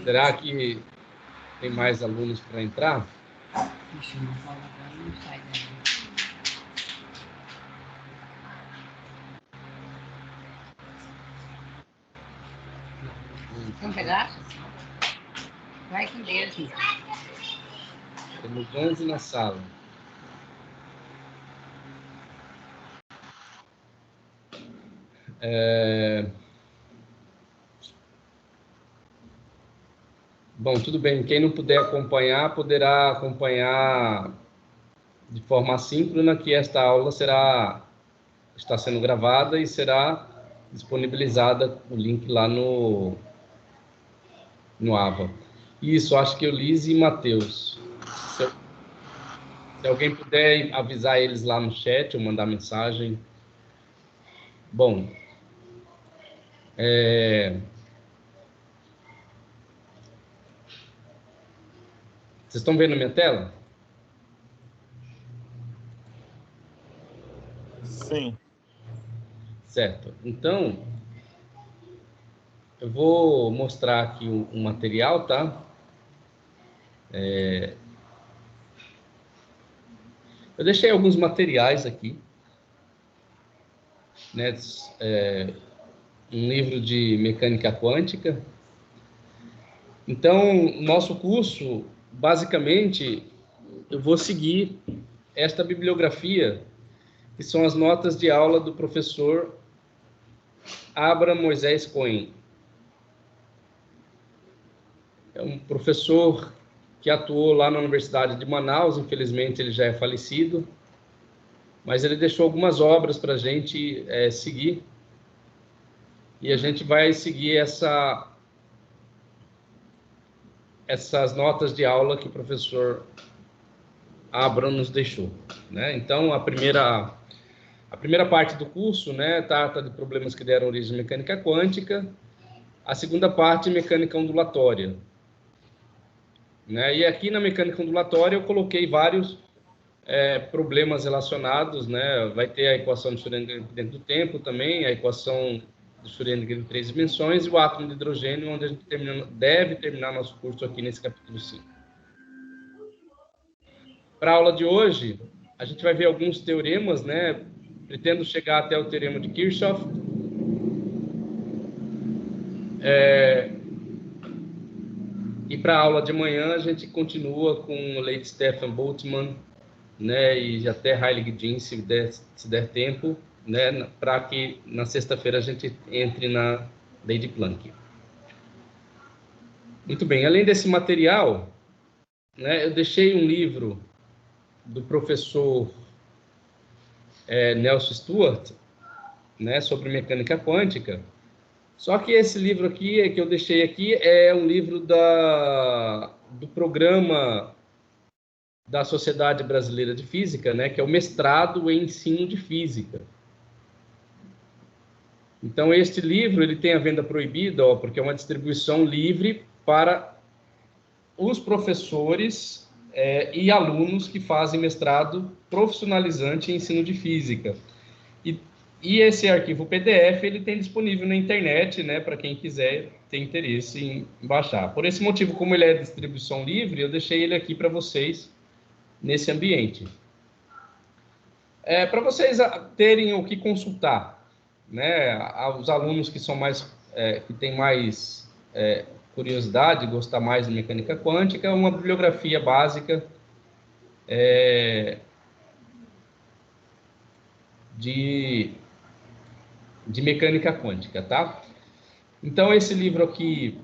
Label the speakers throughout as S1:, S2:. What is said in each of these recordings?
S1: Será que tem mais alunos para entrar?
S2: Deixa eu falar agora, não sai daí. Quer um pedaço? Vai com Deus, filho.
S1: Temos 11 na sala. Bom, tudo bem. Quem não puder acompanhar, poderá acompanhar de forma assíncrona, que esta aula está sendo gravada e será disponibilizada o link lá no AVA. Isso, acho que eu Liz e Matheus. Se alguém puder avisar eles lá no chat ou mandar mensagem. Bom, vocês estão vendo a minha tela?
S3: Sim.
S1: Certo. Então, eu vou mostrar aqui um material, tá? Eu deixei alguns materiais aqui, né? Um livro de mecânica quântica. Então, nosso curso, basicamente, eu vou seguir esta bibliografia, que são as notas de aula do professor Abraham Moisés Cohen. É um professor que atuou lá na Universidade de Manaus, infelizmente ele já é falecido, mas ele deixou algumas obras para a gente seguir, e a gente vai seguir essas notas de aula que o professor Abraham nos deixou, né? Então, a primeira parte do curso, né, trata de problemas que deram origem à mecânica quântica. A segunda parte, mecânica ondulatória, né? E aqui na mecânica ondulatória eu coloquei vários problemas relacionados, né? Vai ter a equação de Schrödinger dentro do tempo também, a equação de Schrödinger em 3 dimensões e o átomo de hidrogênio, onde a gente deve terminar nosso curso aqui nesse capítulo 5. Para a aula de hoje, a gente vai ver alguns teoremas, né? Pretendo chegar até o teorema de Kirchhoff. E para a aula de amanhã, a gente continua com o Lady Stefan Boltzmann, né? E até Heilig-Jean, se der tempo, né? Para que na sexta-feira a gente entre na Lady Planck. Muito bem, além desse material, né? Eu deixei um livro do professor Nelson Stuart, né? Sobre mecânica quântica. Só que esse livro aqui, que eu deixei aqui, é um livro do programa da Sociedade Brasileira de Física, né, que é o mestrado em ensino de física. Então, este livro ele tem a venda proibida, porque é uma distribuição livre para os professores e alunos que fazem mestrado profissionalizante em ensino de física. E esse arquivo PDF ele tem disponível na internet, né, para quem quiser ter interesse em baixar. Por esse motivo, como ele é distribuição livre, eu deixei ele aqui para vocês nesse ambiente. Para vocês terem o que consultar, né, os alunos que são que têm mais curiosidade, gostar mais de mecânica quântica, uma bibliografia básica de mecânica quântica, tá? Então, esse livro aqui,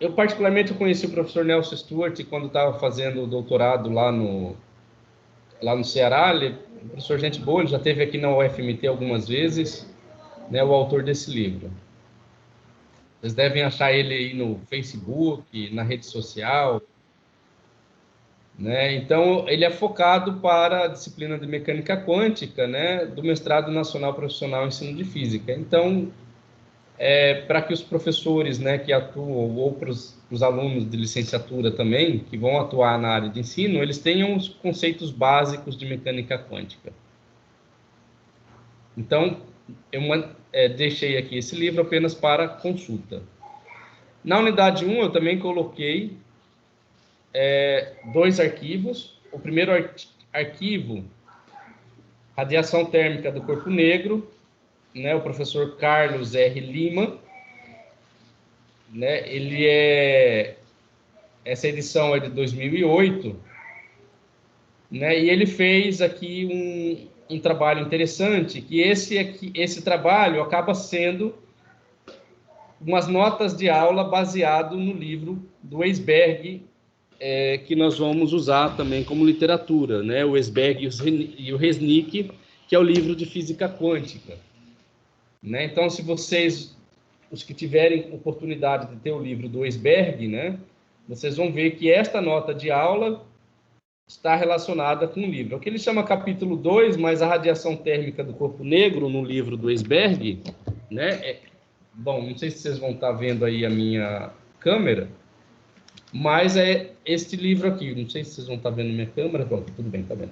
S1: eu particularmente conheci o professor Nelson Stuart quando estava fazendo o doutorado lá no Ceará. Ele é um professor gente boa, ele já esteve aqui na UFMT algumas vezes, né, o autor desse livro. Vocês devem achar ele aí no Facebook, na rede social, né? Então, ele é focado para a disciplina de mecânica quântica, né, do mestrado nacional profissional em ensino de física. Então, para que os professores, né, que atuam, ou para os alunos de licenciatura também, que vão atuar na área de ensino, eles tenham os conceitos básicos de mecânica quântica. Então, eu deixei aqui esse livro apenas para consulta. Na unidade 1, eu também coloquei 2 arquivos. O primeiro arquivo, radiação térmica do corpo negro, né, o professor Carlos R. Lima, né, essa edição é de 2008, né, e ele fez aqui um trabalho interessante, que esse trabalho acaba sendo umas notas de aula baseado no livro do Weisberg, que nós vamos usar também como literatura, né? O Weisberg e o Resnick, que é o livro de física quântica, né? Então, se vocês, os que tiverem oportunidade de ter o livro do Weisberg, né, vocês vão ver que esta nota de aula está relacionada com o livro. É o que ele chama capítulo 2, mas a radiação térmica do corpo negro no livro do Weisberg, né? Bom, não sei se vocês vão estar vendo aí a minha câmera, mas é este livro aqui. Não sei se vocês vão estar vendo a minha câmera. Pronto, tudo bem, tá vendo.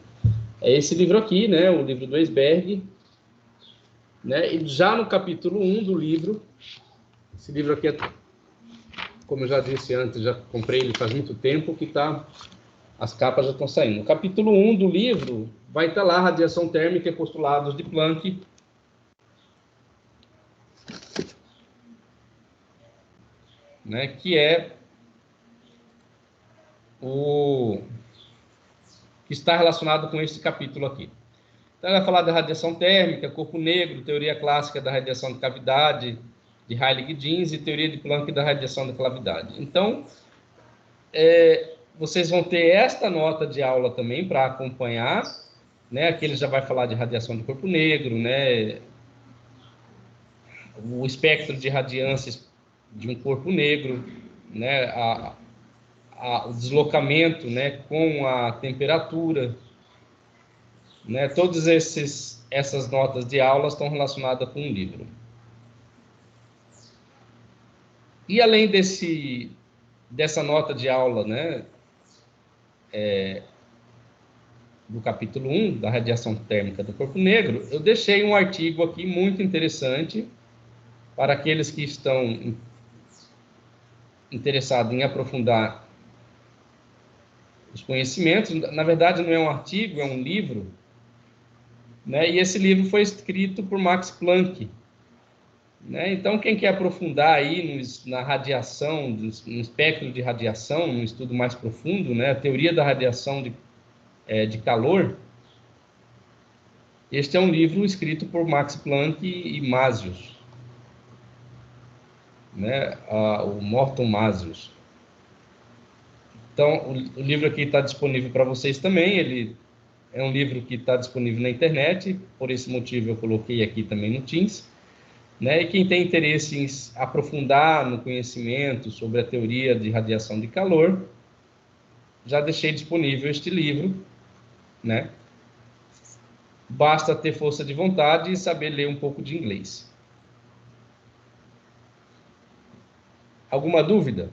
S1: É esse livro aqui, né? O livro do Weisberg, né? E já no capítulo 1 do livro, esse livro aqui, como eu já disse antes, já comprei ele faz muito tempo, que as capas já estão saindo. No capítulo 1 do livro, vai estar lá radiação térmica e postulados de Planck, né, que é que está relacionado com esse capítulo aqui. Então, ele vai falar da radiação térmica, corpo negro, teoria clássica da radiação de cavidade, de Heilig-Jeans, e teoria de Planck da radiação da cavidade. Então, vocês vão ter esta nota de aula também para acompanhar, né? Aqui ele já vai falar de radiação de corpo negro, né? O espectro de radiâncias de um corpo negro, né? O deslocamento, né, com a temperatura, né? Todas essas notas de aula estão relacionadas com o livro. E além dessa nota de aula, né, do capítulo 1, da radiação térmica do corpo negro, eu deixei um artigo aqui muito interessante para aqueles que estão interessados em aprofundar os conhecimentos. Na verdade, não é um artigo, é um livro, né? E esse livro foi escrito por Max Planck, né? Então, quem quer aprofundar aí na radiação, no espectro de radiação, num estudo mais profundo, né? A teoria da radiação de calor, este é um livro escrito por Max Planck e Masius, né? O Morton Masius. Então, o livro aqui está disponível para vocês também. Ele é um livro que está disponível na internet, por esse motivo eu coloquei aqui também no Teams, né? E quem tem interesse em aprofundar no conhecimento sobre a teoria de radiação de calor, já deixei disponível este livro, né? Basta ter força de vontade e saber ler um pouco de inglês. Alguma dúvida?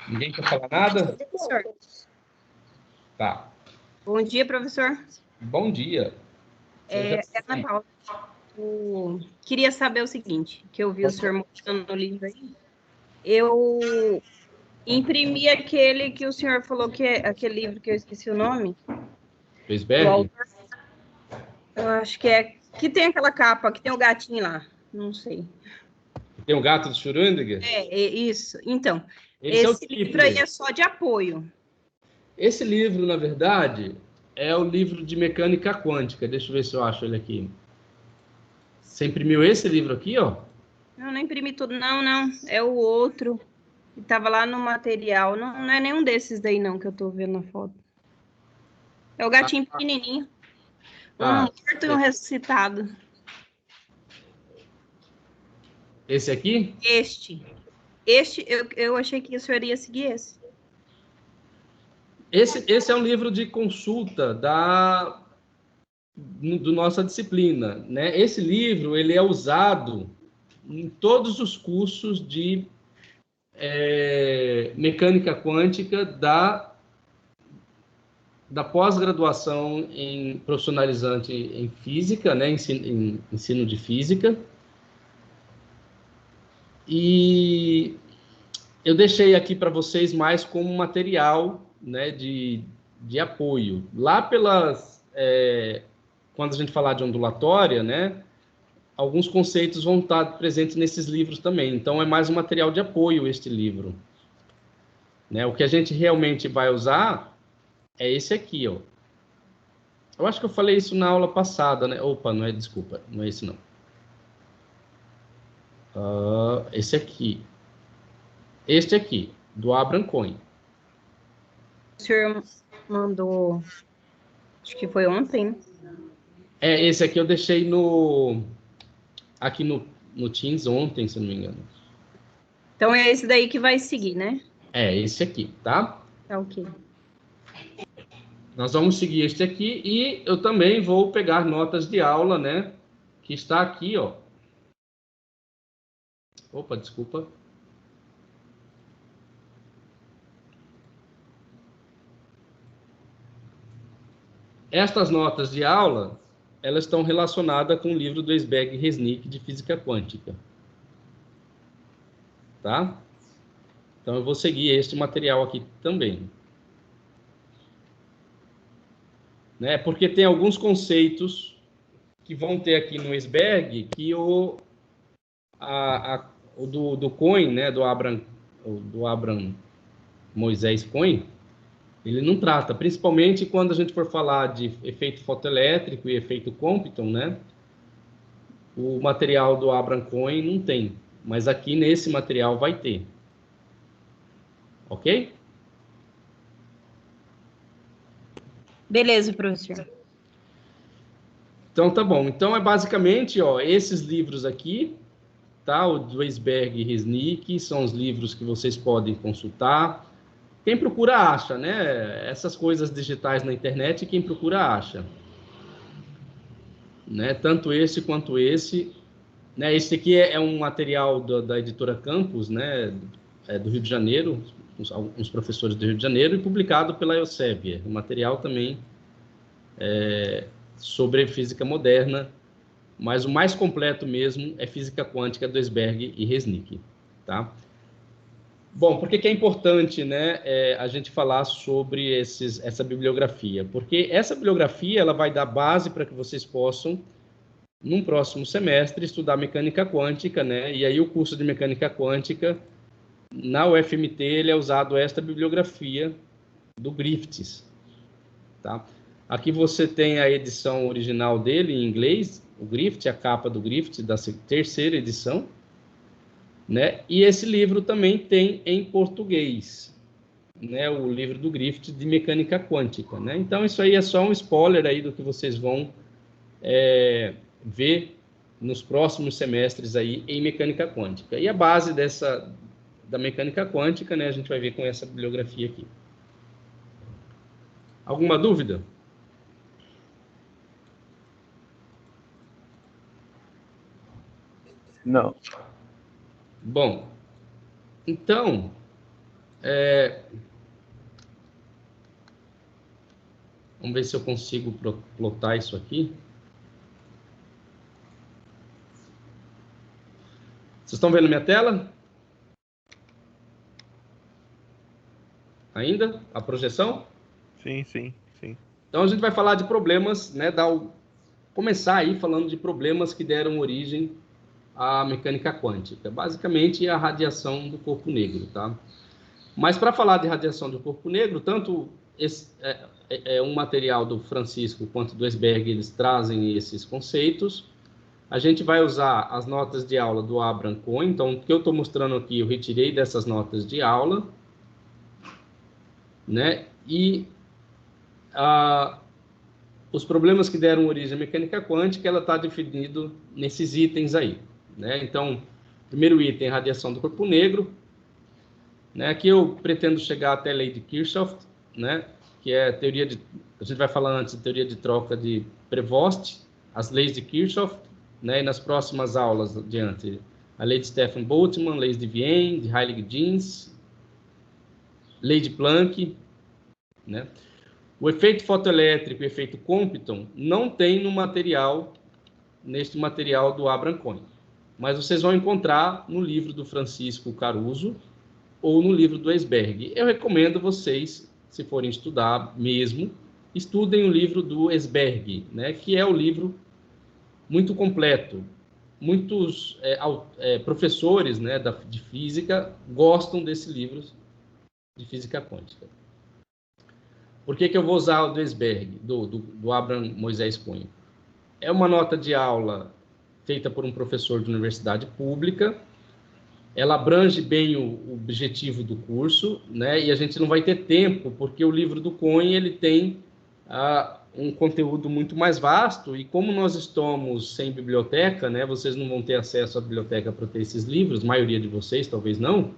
S1: Ninguém quer falar nada?
S2: Professor.
S1: Tá.
S2: Bom dia, professor.
S1: Bom dia.
S2: Ana Paula, eu queria saber o seguinte, que eu vi o senhor mostrando no livro aí. Eu imprimi aquele que o senhor falou que é aquele livro que eu esqueci o nome.
S1: Weisberg?
S2: Eu acho que tem aquela capa, que tem o gatinho lá. Não sei.
S1: Tem o gato de Schrödinger?
S2: Isso. Então,
S1: Esse
S2: livro aí é só de apoio.
S1: Esse livro, na verdade, é o livro de mecânica quântica. Deixa eu ver se eu acho ele aqui. Você imprimiu esse livro aqui, ó?
S2: Eu não imprimi tudo, não. É o outro que estava lá no material. Não é nenhum desses daí, não, que eu tô vendo na foto. É o gatinho pequenininho. Um morto e um ressuscitado.
S1: Esse aqui?
S2: Este eu achei que o senhor ia seguir esse.
S1: Esse é um livro de consulta do nossa disciplina, né? Esse livro ele é usado em todos os cursos de mecânica quântica da pós-graduação em profissionalizante em física, né, ensino de física. E eu deixei aqui para vocês mais como material, né, de apoio. Lá quando a gente falar de ondulatória, né, alguns conceitos vão estar presentes nesses livros também. Então, é mais um material de apoio este livro. Né? O que a gente realmente vai usar é esse aqui, ó. Eu acho que eu falei isso na aula passada, né? Opa, não é, desculpa, não é esse não. Esse aqui. Este aqui, do Abraham Cohen.
S2: O senhor mandou, acho que foi ontem.
S1: Esse aqui eu deixei aqui no Teams ontem, se não me engano.
S2: Então é esse daí que vai seguir, né?
S1: Esse aqui, tá?
S2: Tá ok.
S1: Nós vamos seguir este aqui e eu também vou pegar notas de aula, né? Que está aqui, ó. Opa, desculpa. Estas notas de aula, elas estão relacionadas com o livro do Esberg e Resnick de Física Quântica. Tá? Então, eu vou seguir este material aqui também. Né? Porque tem alguns conceitos que vão ter aqui no Esberg que o do Cohen, né? Do Abraham Moisés Cohen, ele não trata, principalmente quando a gente for falar de efeito fotoelétrico e efeito Compton, né? O material do Abraham Cohen não tem, mas aqui nesse material vai ter. Ok?
S2: Beleza, professor.
S1: Então, tá bom. Então, é basicamente, ó, esses livros aqui, tá? O do Esberg e Resnick, são os livros que vocês podem consultar. Quem procura, acha, né? Essas coisas digitais na internet, quem procura, acha. Né? Tanto esse quanto esse. Né? Esse aqui é um material da editora Campus, né? Do Rio de Janeiro, uns professores do Rio de Janeiro, e publicado pela Elsevier. Um material também sobre física moderna, mas o mais completo mesmo é física quântica do Esberg e Resnick. Tá? Bom, por que é importante, né, a gente falar sobre essa bibliografia? Porque essa bibliografia ela vai dar base para que vocês possam, num próximo semestre, estudar mecânica quântica, né? E aí o curso de mecânica quântica, na UFMT, ele é usado esta bibliografia do Griffiths. Tá? Aqui você tem a edição original dele em inglês, o Griffith, a capa do Griffith, da terceira edição. Né? E esse livro também tem em português, né? O livro do Griffith de mecânica quântica, né? Então isso aí é só um spoiler aí do que vocês vão ver nos próximos semestres aí em mecânica quântica. E a base da mecânica quântica, né? A gente vai ver com essa bibliografia aqui. Alguma dúvida?
S3: Não.
S1: Bom, então, vamos ver se eu consigo plotar isso aqui. Vocês estão vendo minha tela? Ainda? A projeção?
S3: Sim, sim, sim.
S1: Então, a gente vai falar de problemas, né? Começar aí falando de problemas que deram origem à mecânica quântica. Basicamente, a radiação do corpo negro, tá? Mas, para falar de radiação do corpo negro, tanto um material do Francisco quanto do Esberg, eles trazem esses conceitos. A gente vai usar as notas de aula do Abraham Cohen. Então, o que eu estou mostrando aqui, eu retirei dessas notas de aula. Né? E os problemas que deram origem à mecânica quântica, ela está definido nesses itens aí. Né? Então, primeiro item, radiação do corpo negro. Né? Aqui eu pretendo chegar até a lei de Kirchhoff, né? Que é a teoria a gente vai falar antes de teoria de troca de Prevost, as leis de Kirchhoff, né? E nas próximas aulas adiante, a lei de Stefan Boltzmann, leis de Wien, de Heilig-Jeans, lei de Planck, né? O efeito fotoelétrico e o efeito Compton não tem no material, neste material do Abraham Cohen. Mas vocês vão encontrar no livro do Francisco Caruso ou no livro do Esberg. Eu recomendo vocês, se forem estudar mesmo, estudem o livro do Esberg, né, que é o livro muito completo. Muitos professores, né, de física gostam desse livro de física quântica. Por que eu vou usar o do Esberg, do Abraham Moisés Cunha? É uma nota de aula feita por um professor de universidade pública, ela abrange bem o objetivo do curso, né? E a gente não vai ter tempo, porque o livro do Cohen, ele tem um conteúdo muito mais vasto, e como nós estamos sem biblioteca, né? Vocês não vão ter acesso à biblioteca para ter esses livros, a maioria de vocês talvez não.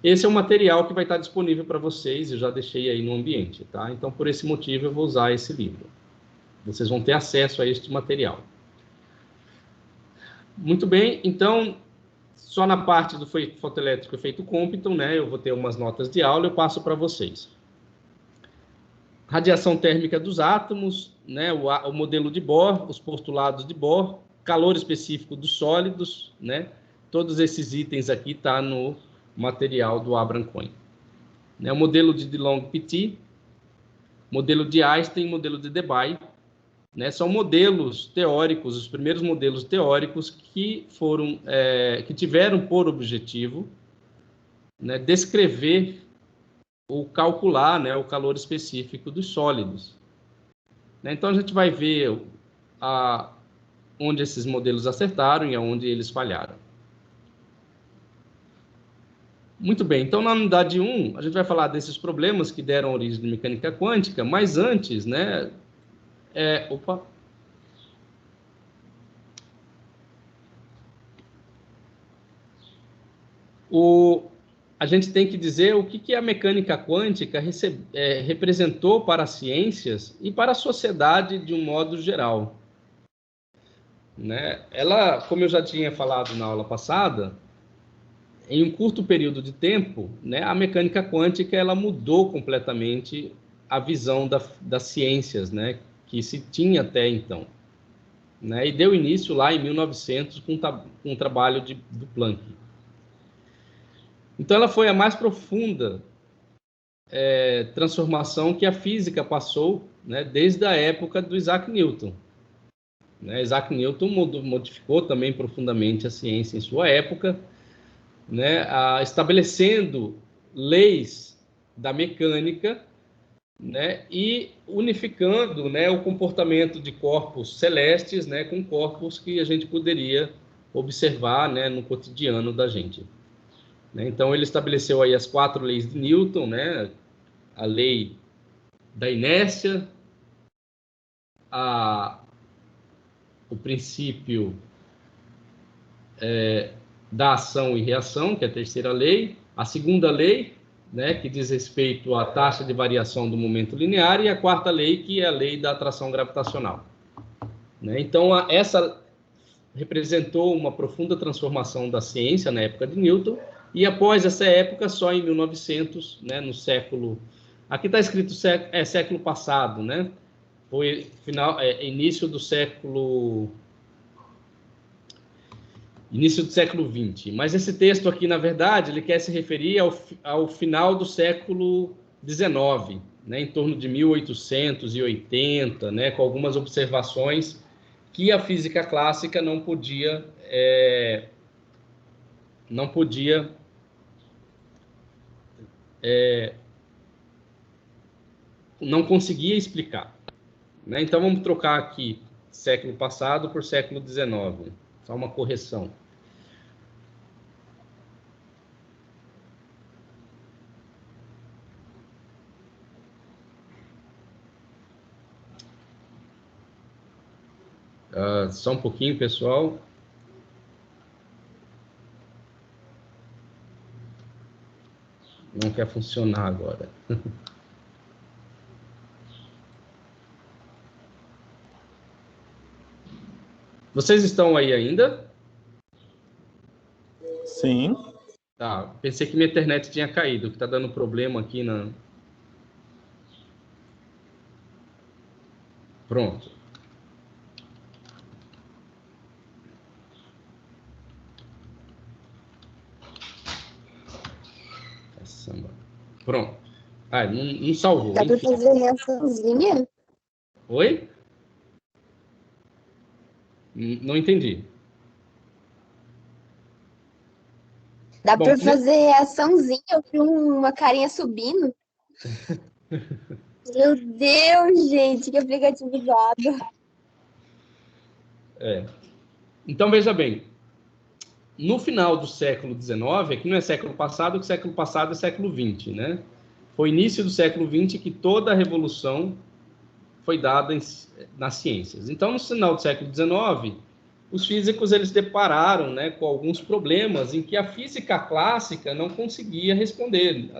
S1: Esse é o material que vai estar disponível para vocês, eu já deixei aí no ambiente, tá? Então, por esse motivo, eu vou usar esse livro. Vocês vão ter acesso a este material. Muito bem, então, só na parte do fotoelétrico efeito Compton, né? Eu vou ter umas notas de aula, eu passo para vocês. Radiação térmica dos átomos, né? O modelo de Bohr, os postulados de Bohr, calor específico dos sólidos, né? Todos esses itens aqui tá no material do Abraham Cohen. Né? O modelo de DeLong-Petit, modelo de Einstein, modelo de Debye, né? São modelos teóricos, os primeiros modelos teóricos que tiveram por objetivo, né, descrever ou calcular, né, o calor específico dos sólidos. Né? Então a gente vai ver onde esses modelos acertaram e onde eles falharam. Muito bem, então na unidade 1, a gente vai falar desses problemas que deram origem à mecânica quântica, mas antes, né, a gente tem que dizer o que a mecânica quântica representou para as ciências e para a sociedade de um modo geral. Né? Ela, como eu já tinha falado na aula passada, em um curto período de tempo, né, a mecânica quântica ela mudou completamente a visão das ciências, né, que se tinha até então. Né, e deu início lá em 1900 com o trabalho do Planck. Então, ela foi a mais profunda transformação que a física passou, né, desde a época do Isaac Newton. Né, Isaac Newton modificou também profundamente a ciência em sua época, né, estabelecendo leis da mecânica, né, e unificando, né, o comportamento de corpos celestes, né, com corpos que a gente poderia observar, né, no cotidiano da gente. Então, ele estabeleceu aí as 4 leis de Newton, né, a lei da inércia, o princípio da ação e reação, que é a terceira lei, a segunda lei, né, que diz respeito à taxa de variação do momento linear, e a quarta lei, que é a lei da atração gravitacional. Né? Então, essa representou uma profunda transformação da ciência na época de Newton, e após essa época, só em 1900, né, no século... Aqui está escrito século passado, né? Foi início do século XX. Mas esse texto aqui, na verdade, ele quer se referir ao final do século XIX, né, em torno de 1880, né, com algumas observações que a física clássica não conseguia explicar. Né? Então, vamos trocar aqui século passado por século XIX. Só uma correção. Só um pouquinho, pessoal. Não quer funcionar agora. Vocês estão aí ainda?
S3: Sim.
S1: Tá, pensei que minha internet tinha caído, que está dando problema aqui na... Pronto. Pronto. Ah, não salvou.
S4: Dá para fazer reaçãozinha?
S1: Oi? Não entendi.
S4: Dá para fazer reaçãozinha? Eu vi uma carinha subindo. Meu Deus, gente, que aplicativo usado.
S1: Então, veja bem. No final do século XIX, aqui não é século passado, que século passado é século XX, né? Foi início do século XX que toda a revolução foi dada nas ciências. Então, no final do século XIX, os físicos eles depararam, né, com alguns problemas em que a física clássica não conseguia responder.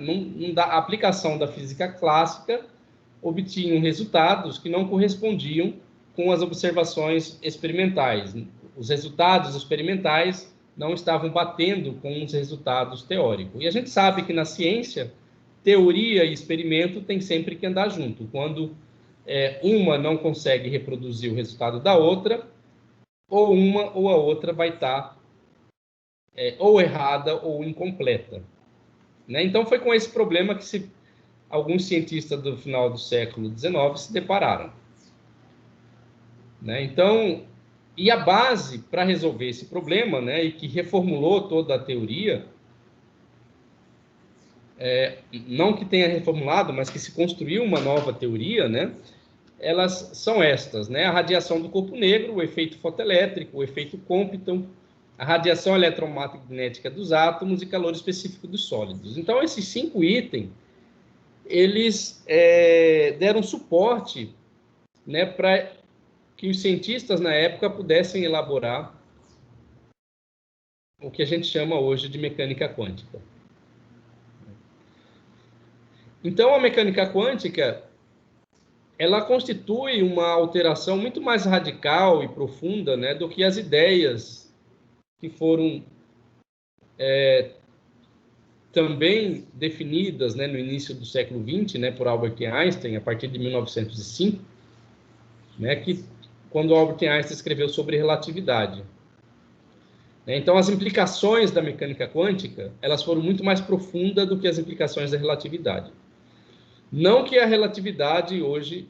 S1: A aplicação da física clássica obtinham resultados que não correspondiam com as observações experimentais. Os resultados experimentais não estavam batendo com os resultados teóricos. E a gente sabe que na ciência, teoria e experimento têm sempre que andar junto. Quando uma não consegue reproduzir o resultado da outra, ou uma ou a outra vai estar ou errada ou incompleta. Né? Então, foi com esse problema que alguns cientistas do final do século XIX se depararam. Né? Então, e a base para resolver esse problema, né, e que reformulou toda a teoria, não que tenha reformulado, mas que se construiu uma nova teoria, né, elas são estas, né, a radiação do corpo negro, o efeito fotoelétrico, o efeito Compton, a radiação eletromagnética dos átomos e calor específico dos sólidos. Então, esses 5 itens, eles deram suporte, né, para que os cientistas na época pudessem elaborar o que a gente chama hoje de mecânica quântica. Então, a mecânica quântica, ela constitui uma alteração muito mais radical e profunda, né, do que as ideias que foram também definidas, né, no início do século XX, né, por Albert Einstein, a partir de 1905, né, quando Albert Einstein escreveu sobre relatividade. Então, as implicações da mecânica quântica, elas foram muito mais profundas do que as implicações da relatividade. Não que a relatividade hoje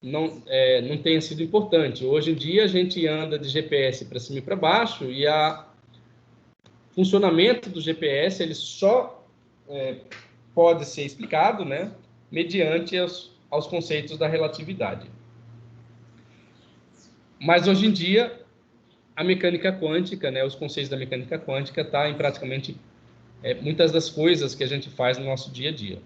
S1: não tenha sido importante. Hoje em dia, a gente anda de GPS para cima e para baixo e o funcionamento do GPS ele só pode ser explicado, né, mediante aos conceitos da relatividade. Mas, hoje em dia, a mecânica quântica, né, os conceitos da mecânica quântica estão em praticamente muitas das coisas que a gente faz no nosso dia a dia.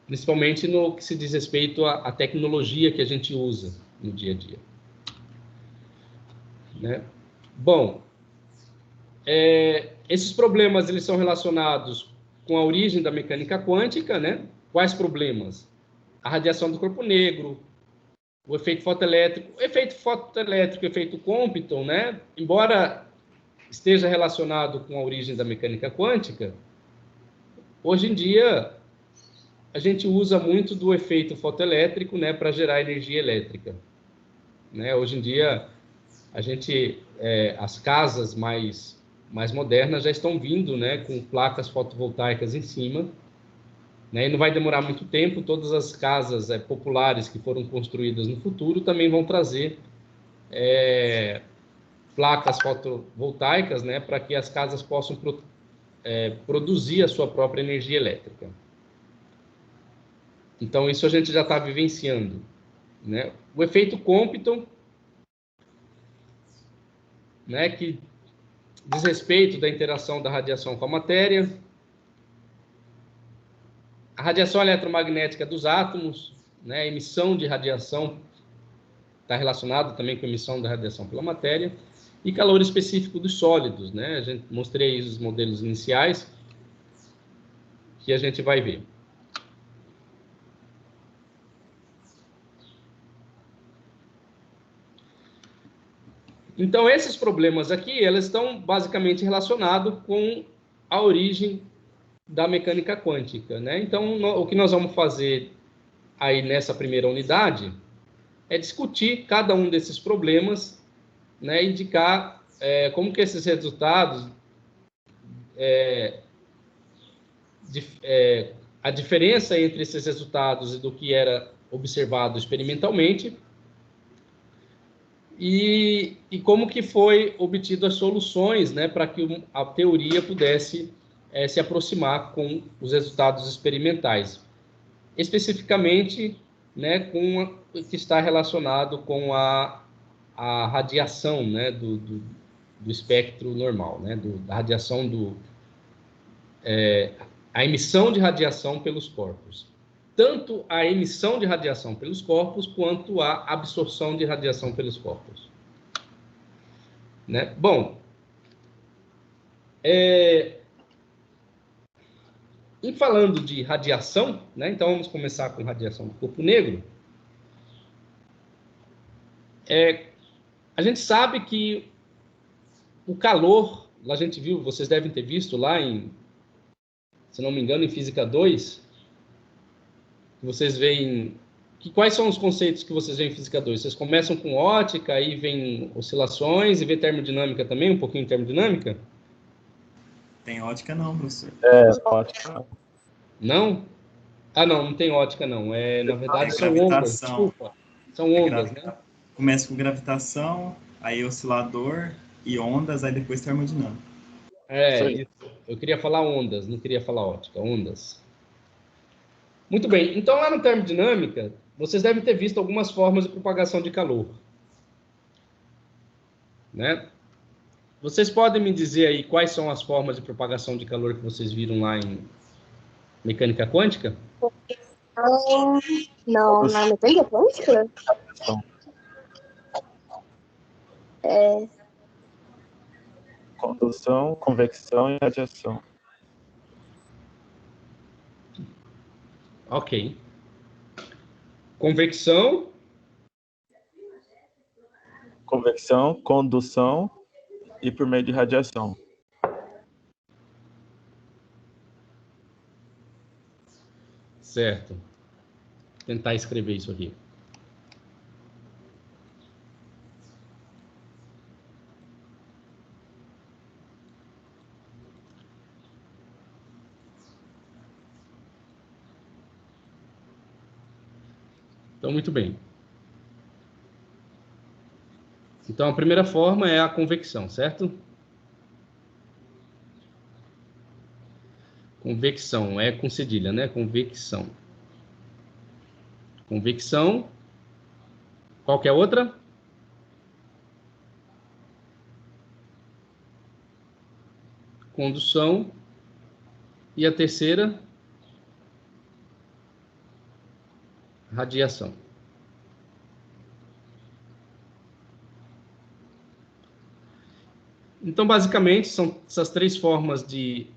S1: Principalmente no que se diz respeito à tecnologia que a gente usa no dia a dia. Né? Bom, esses problemas eles são relacionados com a origem da mecânica quântica, né? Quais problemas? A radiação do corpo negro, o efeito fotoelétrico, o efeito Compton, né? Embora esteja relacionado com a origem da mecânica quântica, hoje em dia a gente usa muito do efeito fotoelétrico, né, para gerar energia elétrica. Né? Hoje em dia, as casas mais modernas já estão vindo, né, com placas fotovoltaicas em cima, né, e não vai demorar muito tempo, todas as casas populares que foram construídas no futuro também vão trazer placas fotovoltaicas, né, para que as casas possam produzir a sua própria energia elétrica. Então, isso a gente já está vivenciando. Né? O efeito Compton, né, que diz respeito da interação da radiação com a matéria. A radiação eletromagnética dos átomos, né, a emissão de radiação está relacionado também com a emissão da radiação pela matéria. E calor específico dos sólidos. Né? Mostrei os modelos iniciais que a gente vai ver. Então, esses problemas aqui, eles estão basicamente relacionados com a origem da mecânica quântica, né? Então, o que nós vamos fazer aí nessa primeira unidade é discutir cada um desses problemas, né, indicar como que esses resultados, a diferença entre esses resultados e do que era observado experimentalmente, e como que foi obtido as soluções, né, para que a teoria pudesse se aproximar com os resultados experimentais. Especificamente, né, com o que está relacionado com a radiação, né, do espectro normal, né, da radiação, a emissão de radiação pelos corpos. Tanto a emissão de radiação pelos corpos, quanto a absorção de radiação pelos corpos. Né? Bom, em falando de radiação, né, então vamos começar com radiação do corpo negro. A gente sabe que o calor, a gente viu, vocês devem ter visto lá se não me engano, em Física 2, que vocês veem... Quais são os conceitos que vocês veem em Física 2? Vocês começam com ótica, aí vem oscilações, e vê termodinâmica também, um pouquinho de termodinâmica?
S5: Tem ótica não, professor.
S3: Ótica.
S1: Não? Ah, não tem ótica não. Na verdade, são
S5: gravitação.
S1: ondas, desculpa. São ondas, né?
S5: Começa com gravitação, aí oscilador e ondas, aí depois termodinâmica.
S1: Eu queria falar ondas, não queria falar ótica, ondas. Muito bem, então lá no termodinâmica, vocês devem ter visto algumas formas de propagação de calor. Né? Vocês podem me dizer aí quais são as formas de propagação de calor que vocês viram lá em mecânica quântica?
S4: Não, na mecânica quântica?
S3: Condução, convecção e radiação.
S1: Ok. Convecção.
S3: Convecção, condução e por meio de radiação.
S1: Certo. Vou tentar escrever isso aqui. Então, muito bem. Então, a primeira forma é a convecção, certo? Convecção, é com cedilha, né? Convecção. Convecção. Qual que é a outra? Condução. E a terceira? Radiação. Então, basicamente, são essas três formas de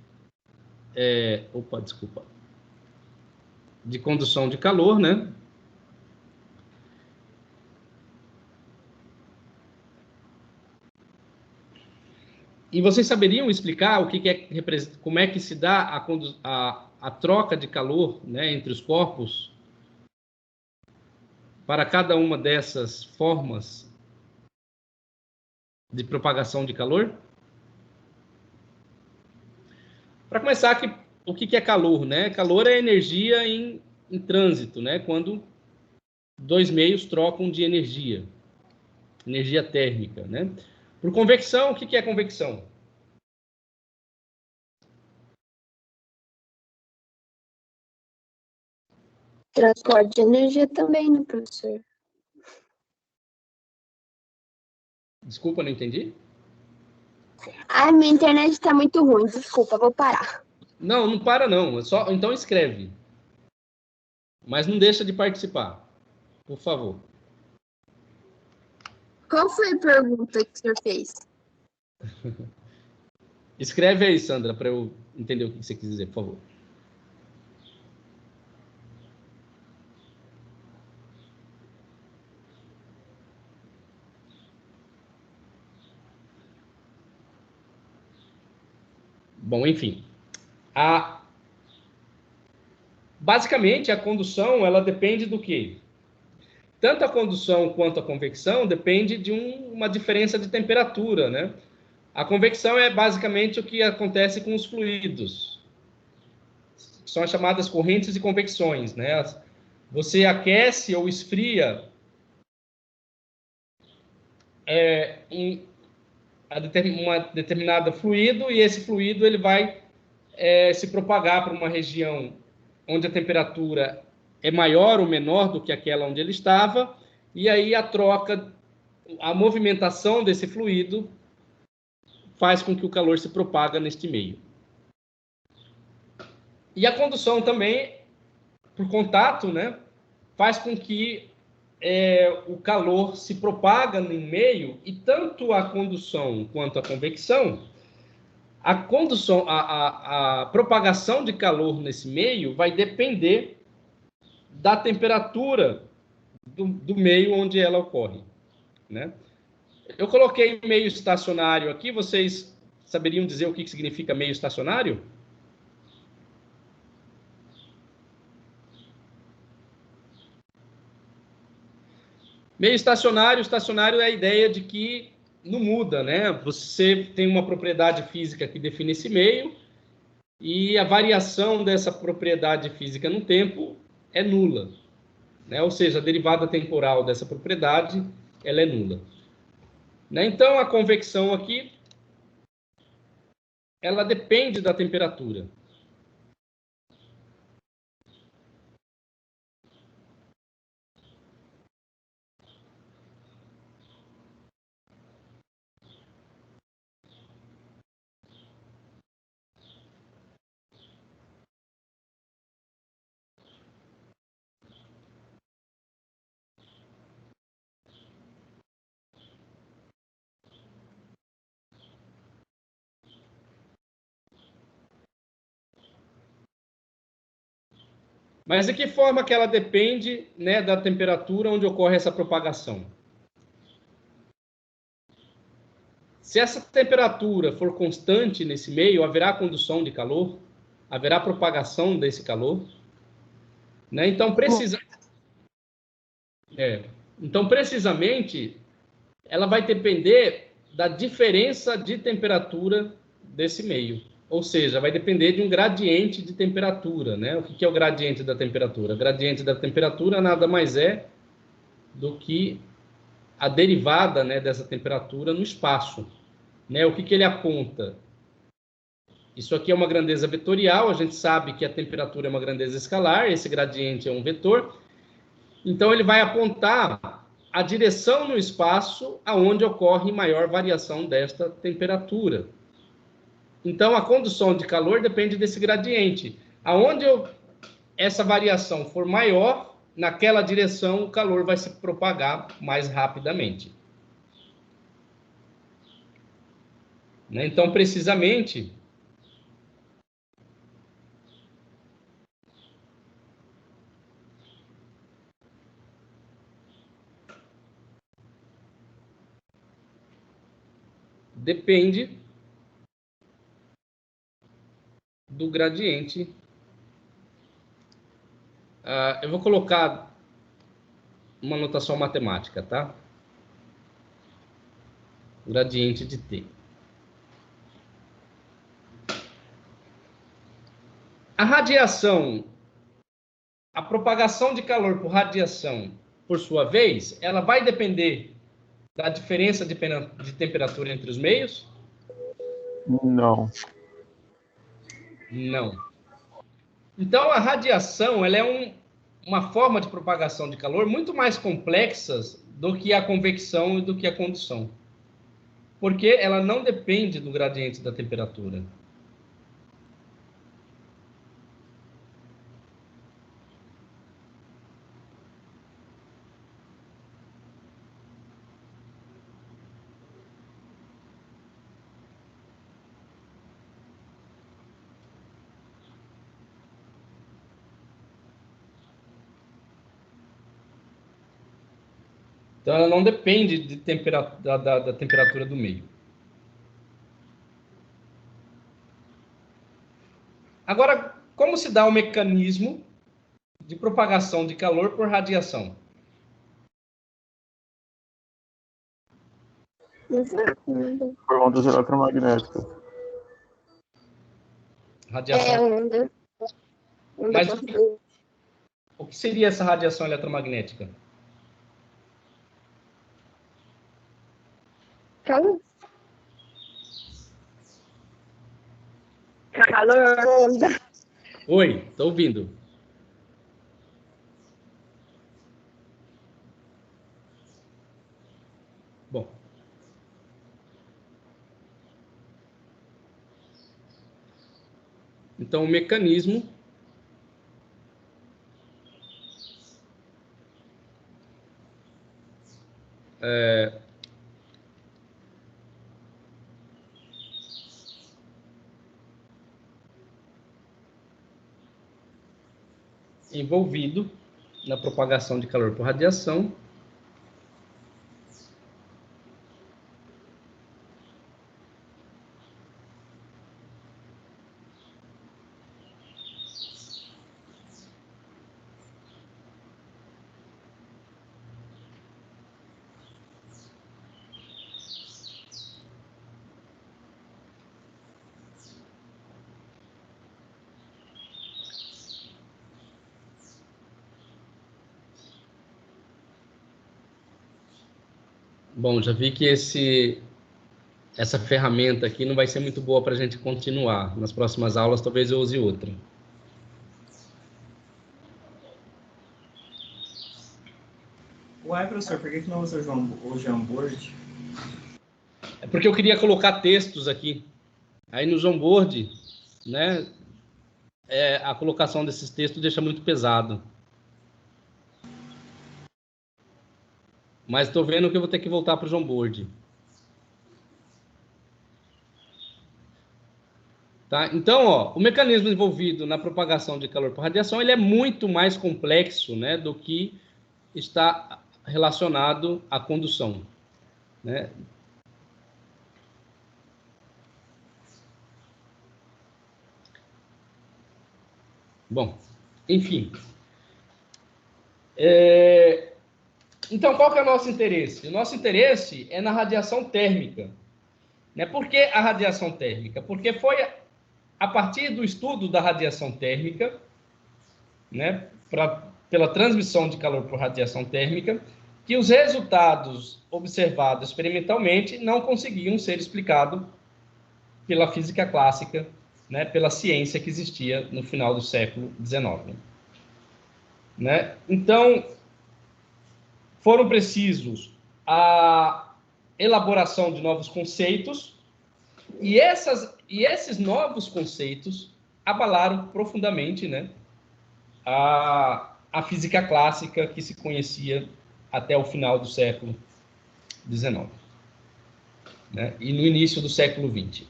S1: condução de calor, né? E vocês saberiam explicar como é que se dá a troca de calor, né, entre os corpos para cada uma dessas formas de propagação de calor? Para começar, o que é calor, né? Calor é energia em trânsito, né? Quando dois meios trocam de energia térmica, né? Por convecção, o que é convecção?
S4: Transporte de energia também, né, professor?
S1: Desculpa, não entendi.
S4: Ai, minha internet tá muito ruim, desculpa, vou parar.
S1: Não, não para não. Então escreve. Mas não deixa de participar, por favor.
S4: Qual foi a pergunta que o senhor fez?
S1: Escreve aí, Sandra, para eu entender o que você quis dizer, por favor. Bom, enfim. basicamente, a condução, ela depende do quê? Tanto a condução quanto a convecção depende de uma diferença de temperatura, né? A convecção é basicamente o que acontece com os fluidos. São as chamadas correntes e convecções, né? Você aquece ou esfria uma determinada fluido, e esse fluido ele vai se propagar para uma região onde a temperatura é maior ou menor do que aquela onde ele estava, e aí a movimentação desse fluido faz com que o calor se propaga neste meio. E a condução também, por contato, né, faz com que o calor se propaga no meio, e tanto a condução quanto a convecção, a propagação de calor nesse meio vai depender da temperatura do meio onde ela ocorre, né? Eu coloquei meio estacionário aqui, vocês saberiam dizer o que significa meio estacionário? Meio estacionário é a ideia de que não muda, né? Você tem uma propriedade física que define esse meio, e a variação dessa propriedade física no tempo é nula, né? Ou seja, a derivada temporal dessa propriedade, ela é nula. Né? Então, a convecção aqui, ela depende da temperatura. Mas de que forma que ela depende, né, da temperatura onde ocorre essa propagação? Se essa temperatura for constante nesse meio, haverá condução de calor, haverá propagação desse calor, né? Então, precisamente, ela vai depender da diferença de temperatura desse meio. Ou seja, vai depender de um gradiente de temperatura, né? O que é o gradiente da temperatura? O gradiente da temperatura nada mais é do que a derivada, né, dessa temperatura no espaço, né? O que ele aponta? Isso aqui é uma grandeza vetorial, a gente sabe que a temperatura é uma grandeza escalar, esse gradiente é um vetor, então ele vai apontar a direção no espaço aonde ocorre maior variação desta temperatura. Então, a condução de calor depende desse gradiente. Aonde essa variação for maior, naquela direção o calor vai se propagar mais rapidamente. Né? Então, precisamente, depende do gradiente. Eu vou colocar uma notação matemática, tá? Gradiente de T. A radiação, a propagação de calor por radiação, por sua vez, ela vai depender da diferença de temperatura entre os meios?
S3: Não.
S1: Não. Então, a radiação, ela é uma forma de propagação de calor muito mais complexa do que a convecção e do que a condução. Porque ela não depende do gradiente da temperatura. Então, ela não depende da temperatura do meio. Agora, como se dá o mecanismo de propagação de calor por radiação?
S3: Por ondas eletromagnéticas.
S1: Radiação.
S4: Onda.
S1: Mas o que seria essa radiação eletromagnética?
S4: Calor. Calor. Onda.
S1: Oi, estou ouvindo. Bom. Então, o mecanismo envolvido na propagação de calor por radiação Bom, já vi que essa ferramenta aqui não vai ser muito boa para a gente continuar. Nas próximas aulas, talvez eu use outra.
S5: Uai, professor, por que não usa o Jamboard?
S1: É porque eu queria colocar textos aqui. Aí no Jamboard, né, a colocação desses textos deixa muito pesado. Mas estou vendo que eu vou ter que voltar para o Jamboard. Tá? Então, ó, o mecanismo envolvido na propagação de calor por radiação ele é muito mais complexo, né, do que está relacionado à condução, né? Bom, enfim. Então, qual que é o nosso interesse? O nosso interesse é na radiação térmica. Né? Por que a radiação térmica? Porque foi a partir do estudo da radiação térmica, né, pela transmissão de calor por radiação térmica, que os resultados observados experimentalmente não conseguiam ser explicados pela física clássica, né, pela ciência que existia no final do século XIX. Né? Então, foram precisos a elaboração de novos conceitos e esses novos conceitos abalaram profundamente, né, a física clássica que se conhecia até o final do século XIX, né, e no início do século XX.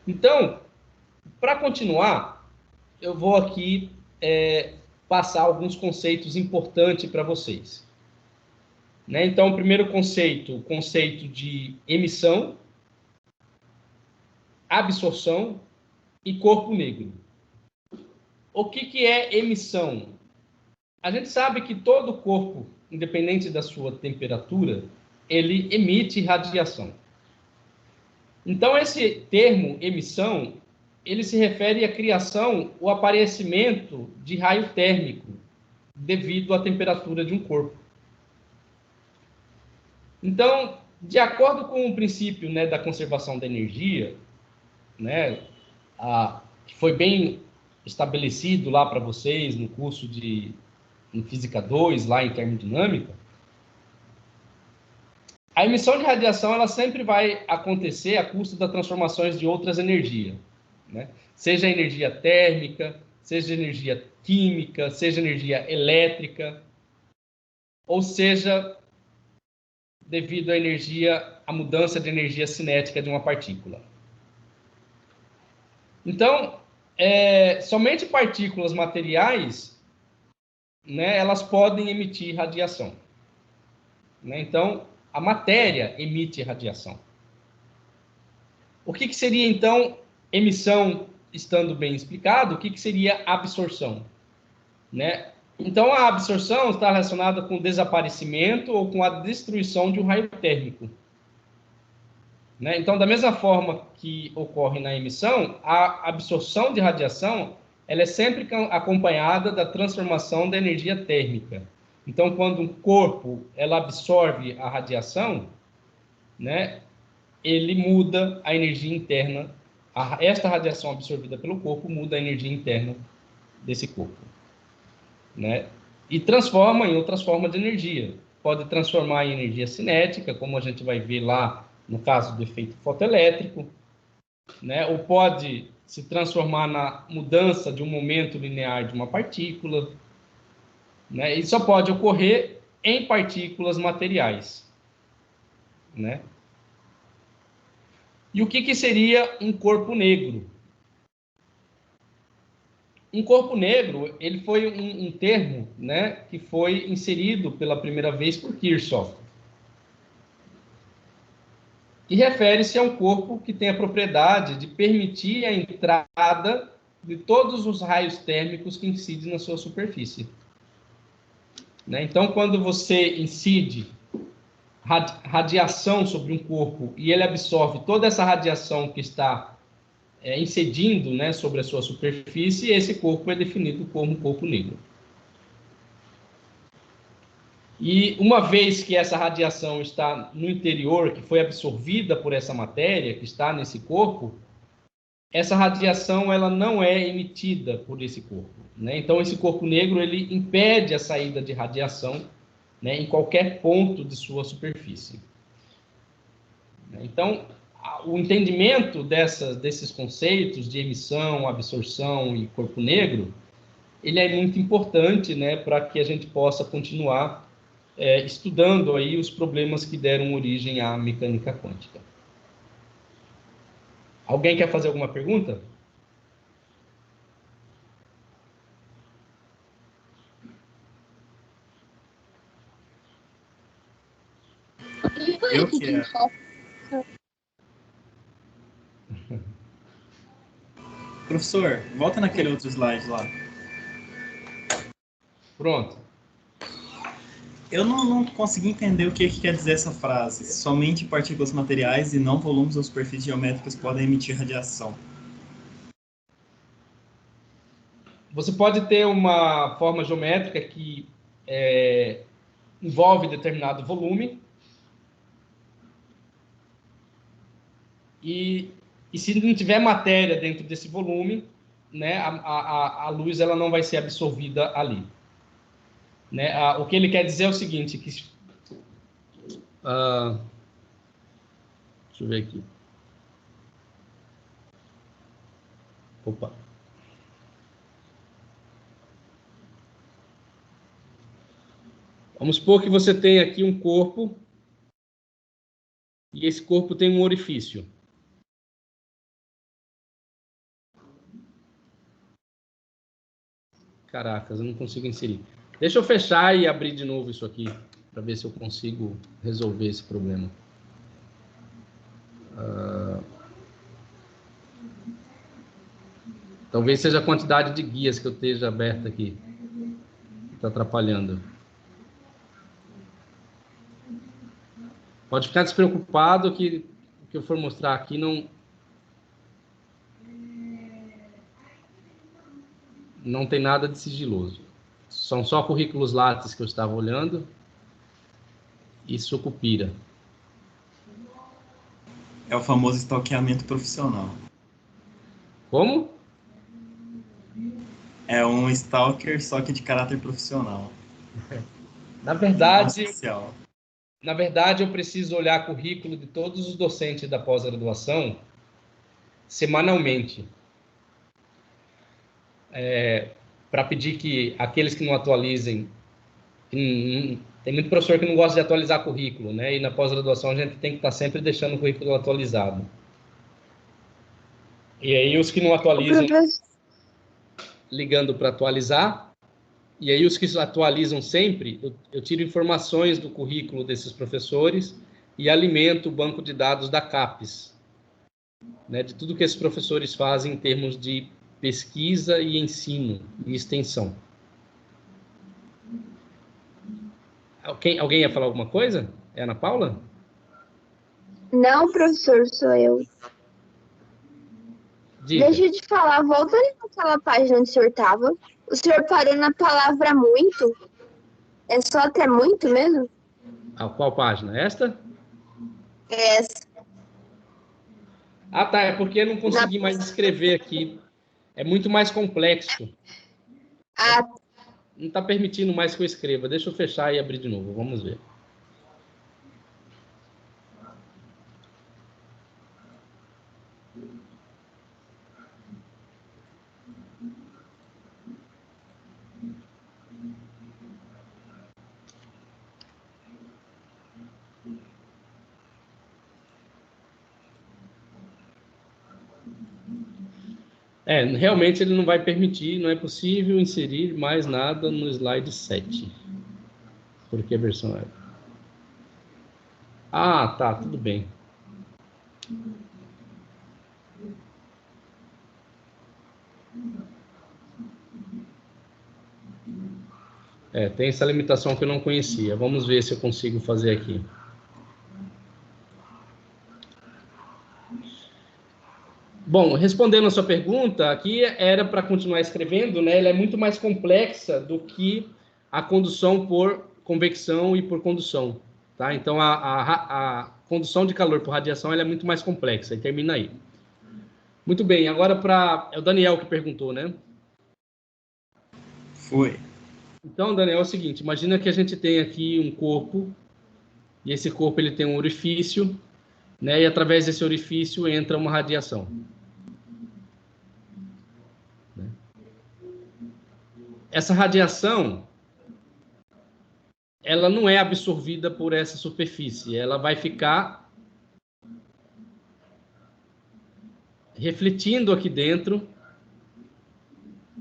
S1: Então, para continuar, eu vou aqui passar alguns conceitos importantes para vocês. Né? Então, o primeiro conceito, o conceito de emissão, absorção e corpo negro. O que é emissão? A gente sabe que todo corpo, independente da sua temperatura, ele emite radiação. Então, esse termo emissão, ele se refere à criação ou aparecimento de raio térmico devido à temperatura de um corpo. Então, de acordo com o princípio, né, da conservação da energia, né, que foi bem estabelecido lá para vocês no curso em Física 2, lá em termodinâmica, a emissão de radiação ela sempre vai acontecer a custo das transformações de outras energias, né? Seja energia térmica, seja energia química, seja energia elétrica, ou seja, devido à mudança de energia cinética de uma partícula. Então, somente partículas materiais, né, elas podem emitir radiação. Né? Então, a matéria emite radiação. O que seria, então, emissão, estando bem explicado? O que seria absorção? Né? Então, a absorção está relacionada com o desaparecimento ou com a destruição de um raio térmico. Né? Então, da mesma forma que ocorre na emissão, a absorção de radiação ela é sempre acompanhada da transformação da energia térmica. Então, quando um corpo ela absorve a radiação, né, ele muda a energia interna. Esta radiação absorvida pelo corpo muda a energia interna desse corpo. Né? E transforma em outras formas de energia. Pode transformar em energia cinética, como a gente vai ver lá no caso do efeito fotoelétrico, né? Ou pode se transformar na mudança de um momento linear de uma partícula, né? E só pode ocorrer em partículas materiais, né? E o que seria um corpo negro? Um corpo negro, ele foi um termo, né, que foi inserido pela primeira vez por Kirchhoff. E refere-se a um corpo que tem a propriedade de permitir a entrada de todos os raios térmicos que incidem na sua superfície. Né? Então, quando você incide radiação sobre um corpo e ele absorve toda essa radiação que está incidindo, né, sobre a sua superfície, esse corpo é definido como um corpo negro. E uma vez que essa radiação está no interior, que foi absorvida por essa matéria que está nesse corpo, essa radiação ela não é emitida por esse corpo. Né? Então, esse corpo negro ele impede a saída de radiação, né, em qualquer ponto de sua superfície. Então, o entendimento desses conceitos de emissão, absorção e corpo negro, ele é muito importante, né, para que a gente possa continuar estudando aí os problemas que deram origem à mecânica quântica. Alguém quer fazer alguma pergunta?
S5: Eu quero. Professor, volta naquele outro slide lá.
S1: Pronto.
S5: Eu não consegui entender o que quer dizer essa frase. Somente partículas materiais e não volumes ou superfícies geométricas podem emitir radiação.
S1: Você pode ter uma forma geométrica que envolve determinado volume e se não tiver matéria dentro desse volume, né, a luz ela não vai ser absorvida ali. Né? O que ele quer dizer é o seguinte, que deixa eu ver aqui. Opa. Vamos supor que você tem aqui um corpo e esse corpo tem um orifício. Caracas, eu não consigo inserir. Deixa eu fechar e abrir de novo isso aqui, para ver se eu consigo resolver esse problema. Talvez seja a quantidade de guias que eu esteja aberta aqui, que está atrapalhando. Pode ficar despreocupado que o que eu for mostrar aqui não tem nada de sigiloso. São só currículos Lattes que eu estava olhando e Sucupira.
S5: É o famoso stalkeamento profissional.
S1: Como?
S5: É um stalker, só que de caráter profissional.
S1: Na verdade,
S5: Oficial.
S1: Na verdade, eu preciso olhar currículo de todos os docentes da pós-graduação semanalmente. Para pedir que aqueles que não atualizem... Tem muito professor que não gosta de atualizar currículo, né? E na pós-graduação a gente tem que estar sempre deixando o currículo atualizado. E aí os que não atualizam, ligando para atualizar. E aí os que atualizam sempre, eu tiro informações do currículo desses professores e alimento o banco de dados da CAPES, né, de tudo que esses professores fazem em termos de pesquisa e ensino e extensão. Alguém ia falar alguma coisa? É a Ana Paula?
S4: Não, professor, sou eu.
S1: Diga.
S4: Deixa eu te falar, volta ali naquela página onde o senhor estava. O senhor parou na palavra muito. É só até muito mesmo?
S1: A qual página? Esta?
S4: É,
S1: Ah, tá. É porque eu não consegui mais escrever aqui. É muito mais complexo.
S4: a
S1: Não está permitindo mais que eu escreva. Deixa eu fechar e abrir de novo. Vamos ver. Realmente ele não vai permitir, não é possível inserir mais nada no slide 7. Por que versão é? Ah, tá, tudo bem. Tem essa limitação que eu não conhecia. Vamos ver se eu consigo fazer aqui. Bom, respondendo a sua pergunta, aqui era para continuar escrevendo, né? Ela é muito mais complexa do que a condução por convecção e por condução, tá? Então, a condução de calor por radiação ela é muito mais complexa, e termina aí. Muito bem, agora é o Daniel que perguntou, né?
S5: Foi.
S1: Então, Daniel, é o seguinte, imagina que a gente tem aqui um corpo, e esse corpo ele tem um orifício, né? E através desse orifício entra uma radiação. Essa radiação, ela não é absorvida por essa superfície, ela vai ficar refletindo aqui dentro,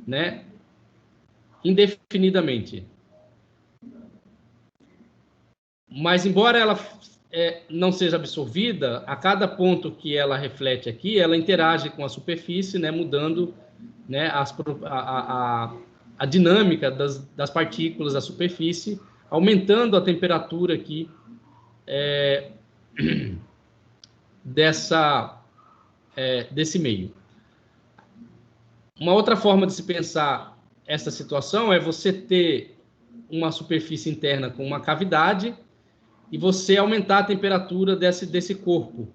S1: né, indefinidamente. Mas embora ela não seja absorvida, a cada ponto que ela reflete aqui, ela interage com a superfície, né, mudando, né, a dinâmica das partículas da superfície, aumentando a temperatura aqui desse meio. Uma outra forma de se pensar essa situação é você ter uma superfície interna com uma cavidade e você aumentar a temperatura desse corpo.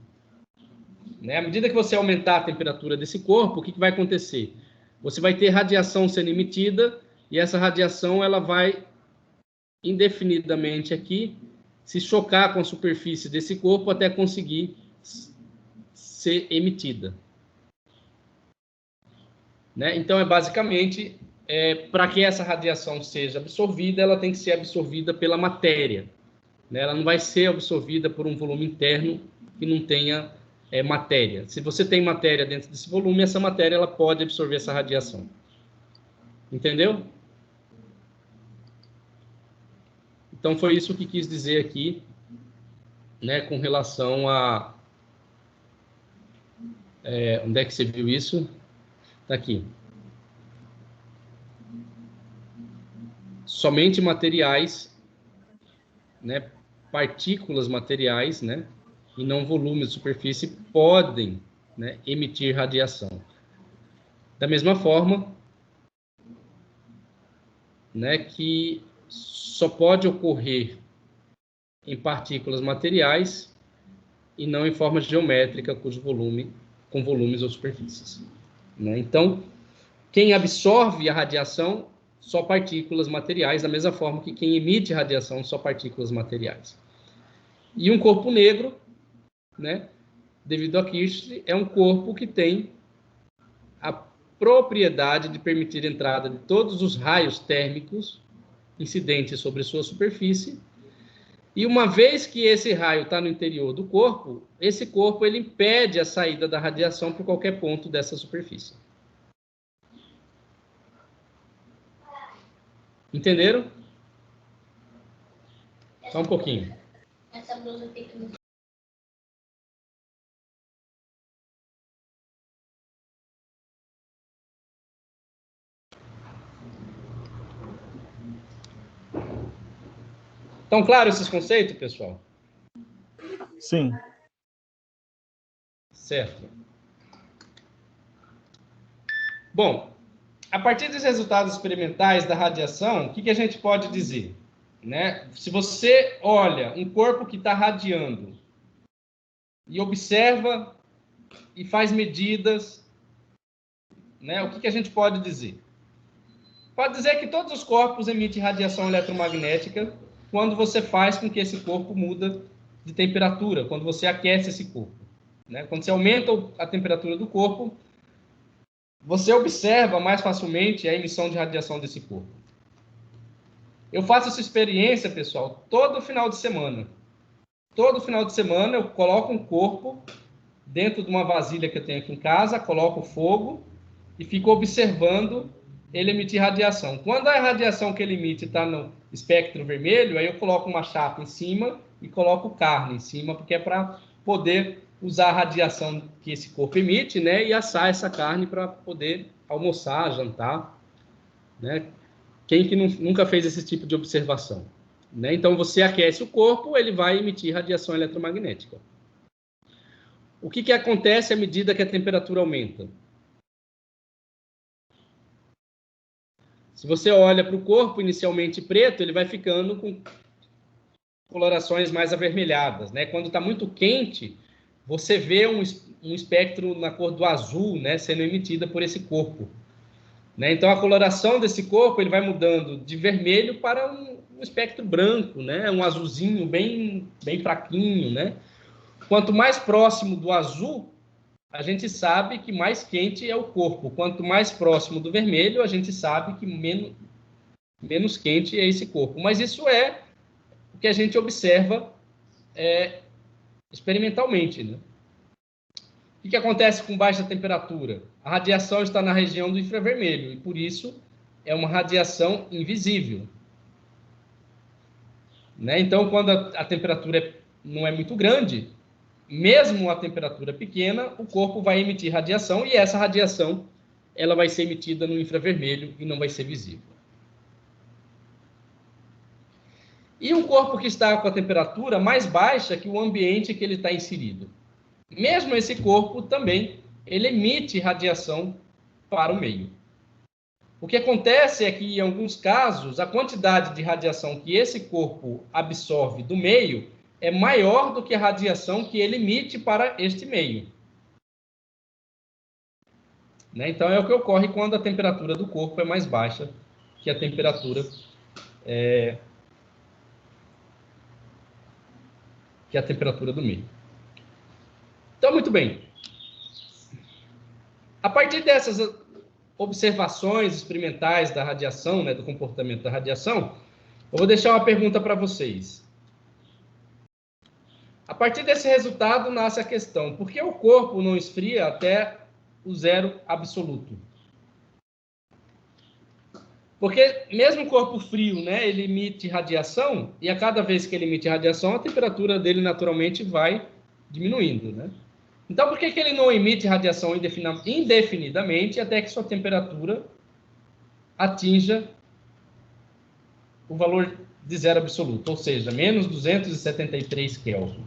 S1: Né? À medida que você aumentar a temperatura desse corpo, o que vai acontecer? Você vai ter radiação sendo emitida e essa radiação ela vai indefinidamente aqui se chocar com a superfície desse corpo até conseguir ser emitida. Né? Então, basicamente, para que essa radiação seja absorvida, ela tem que ser absorvida pela matéria. Né? Ela não vai ser absorvida por um volume interno que não tenha matéria. Se você tem matéria dentro desse volume, essa matéria ela pode absorver essa radiação. Entendeu? Então, foi isso que quis dizer aqui, né, com relação a... onde é que você viu isso? Está aqui. Somente materiais, né, partículas materiais, né, e não volumes de superfície podem, né, emitir radiação. Da mesma forma, né, que só pode ocorrer em partículas materiais e não em forma geométrica com volumes ou superfícies. Né? Então, quem absorve a radiação só partículas materiais, da mesma forma que quem emite radiação só partículas materiais. E um corpo negro, né, devido a Kirchner, é um corpo que tem a propriedade de permitir a entrada de todos os raios térmicos incidentes sobre sua superfície. E uma vez que esse raio está no interior do corpo, esse corpo ele impede a saída da radiação por qualquer ponto dessa superfície. Entenderam? Só um pouquinho. Essa blusa tem que... Estão claros esses conceitos, pessoal?
S3: Sim.
S1: Certo. Bom, a partir dos resultados experimentais da radiação, o que a gente pode dizer? Né? Se você olha um corpo que está radiando e observa e faz medidas, né? O que a gente pode dizer? Pode dizer que todos os corpos emitem radiação eletromagnética quando você faz com que esse corpo muda de temperatura, quando você aquece esse corpo. Né? Quando você aumenta a temperatura do corpo, você observa mais facilmente a emissão de radiação desse corpo. Eu faço essa experiência, pessoal, todo final de semana. Todo final de semana eu coloco um corpo dentro de uma vasilha que eu tenho aqui em casa, coloco fogo e fico observando ele emitir radiação. Quando a radiação que ele emite está no espectro vermelho, aí eu coloco uma chapa em cima e coloco carne em cima, porque é para poder usar a radiação que esse corpo emite, né, e assar essa carne para poder almoçar, jantar, né? Quem que nunca fez esse tipo de observação? Né? Então, você aquece o corpo, ele vai emitir radiação eletromagnética. O que acontece à medida que a temperatura aumenta? Se você olha para o corpo inicialmente preto, ele vai ficando com colorações mais avermelhadas. Né? Quando está muito quente, você vê um espectro na cor do azul, né, sendo emitida por esse corpo. Né? Então, a coloração desse corpo ele vai mudando de vermelho para um espectro branco, né? Um azulzinho bem fraquinho. Né? Quanto mais próximo do azul, a gente sabe que mais quente é o corpo. Quanto mais próximo do vermelho, a gente sabe que menos quente é esse corpo. Mas isso é o que a gente observa experimentalmente. Né? O que acontece com baixa temperatura? A radiação está na região do infravermelho e, por isso, é uma radiação invisível. Né? Então, quando a temperatura não é muito grande, mesmo a temperatura pequena, o corpo vai emitir radiação e essa radiação ela vai ser emitida no infravermelho e não vai ser visível. E um corpo que está com a temperatura mais baixa que o ambiente que ele está inserido? Mesmo esse corpo também, ele emite radiação para o meio. O que acontece é que, em alguns casos, a quantidade de radiação que esse corpo absorve do meio é maior do que a radiação que ele emite para este meio. Né? Então, é o que ocorre quando a temperatura do corpo é mais baixa que a temperatura do meio. Então, muito bem. A partir dessas observações experimentais da radiação, né, do comportamento da radiação, eu vou deixar uma pergunta para vocês. A partir desse resultado nasce a questão: por que o corpo não esfria até o zero absoluto? Porque mesmo o corpo frio, né, ele emite radiação, e a cada vez que ele emite radiação, a temperatura dele naturalmente vai diminuindo, né? Então, por que ele não emite radiação indefinidamente até que sua temperatura atinja o valor de zero absoluto, ou seja, menos 273 Kelvin?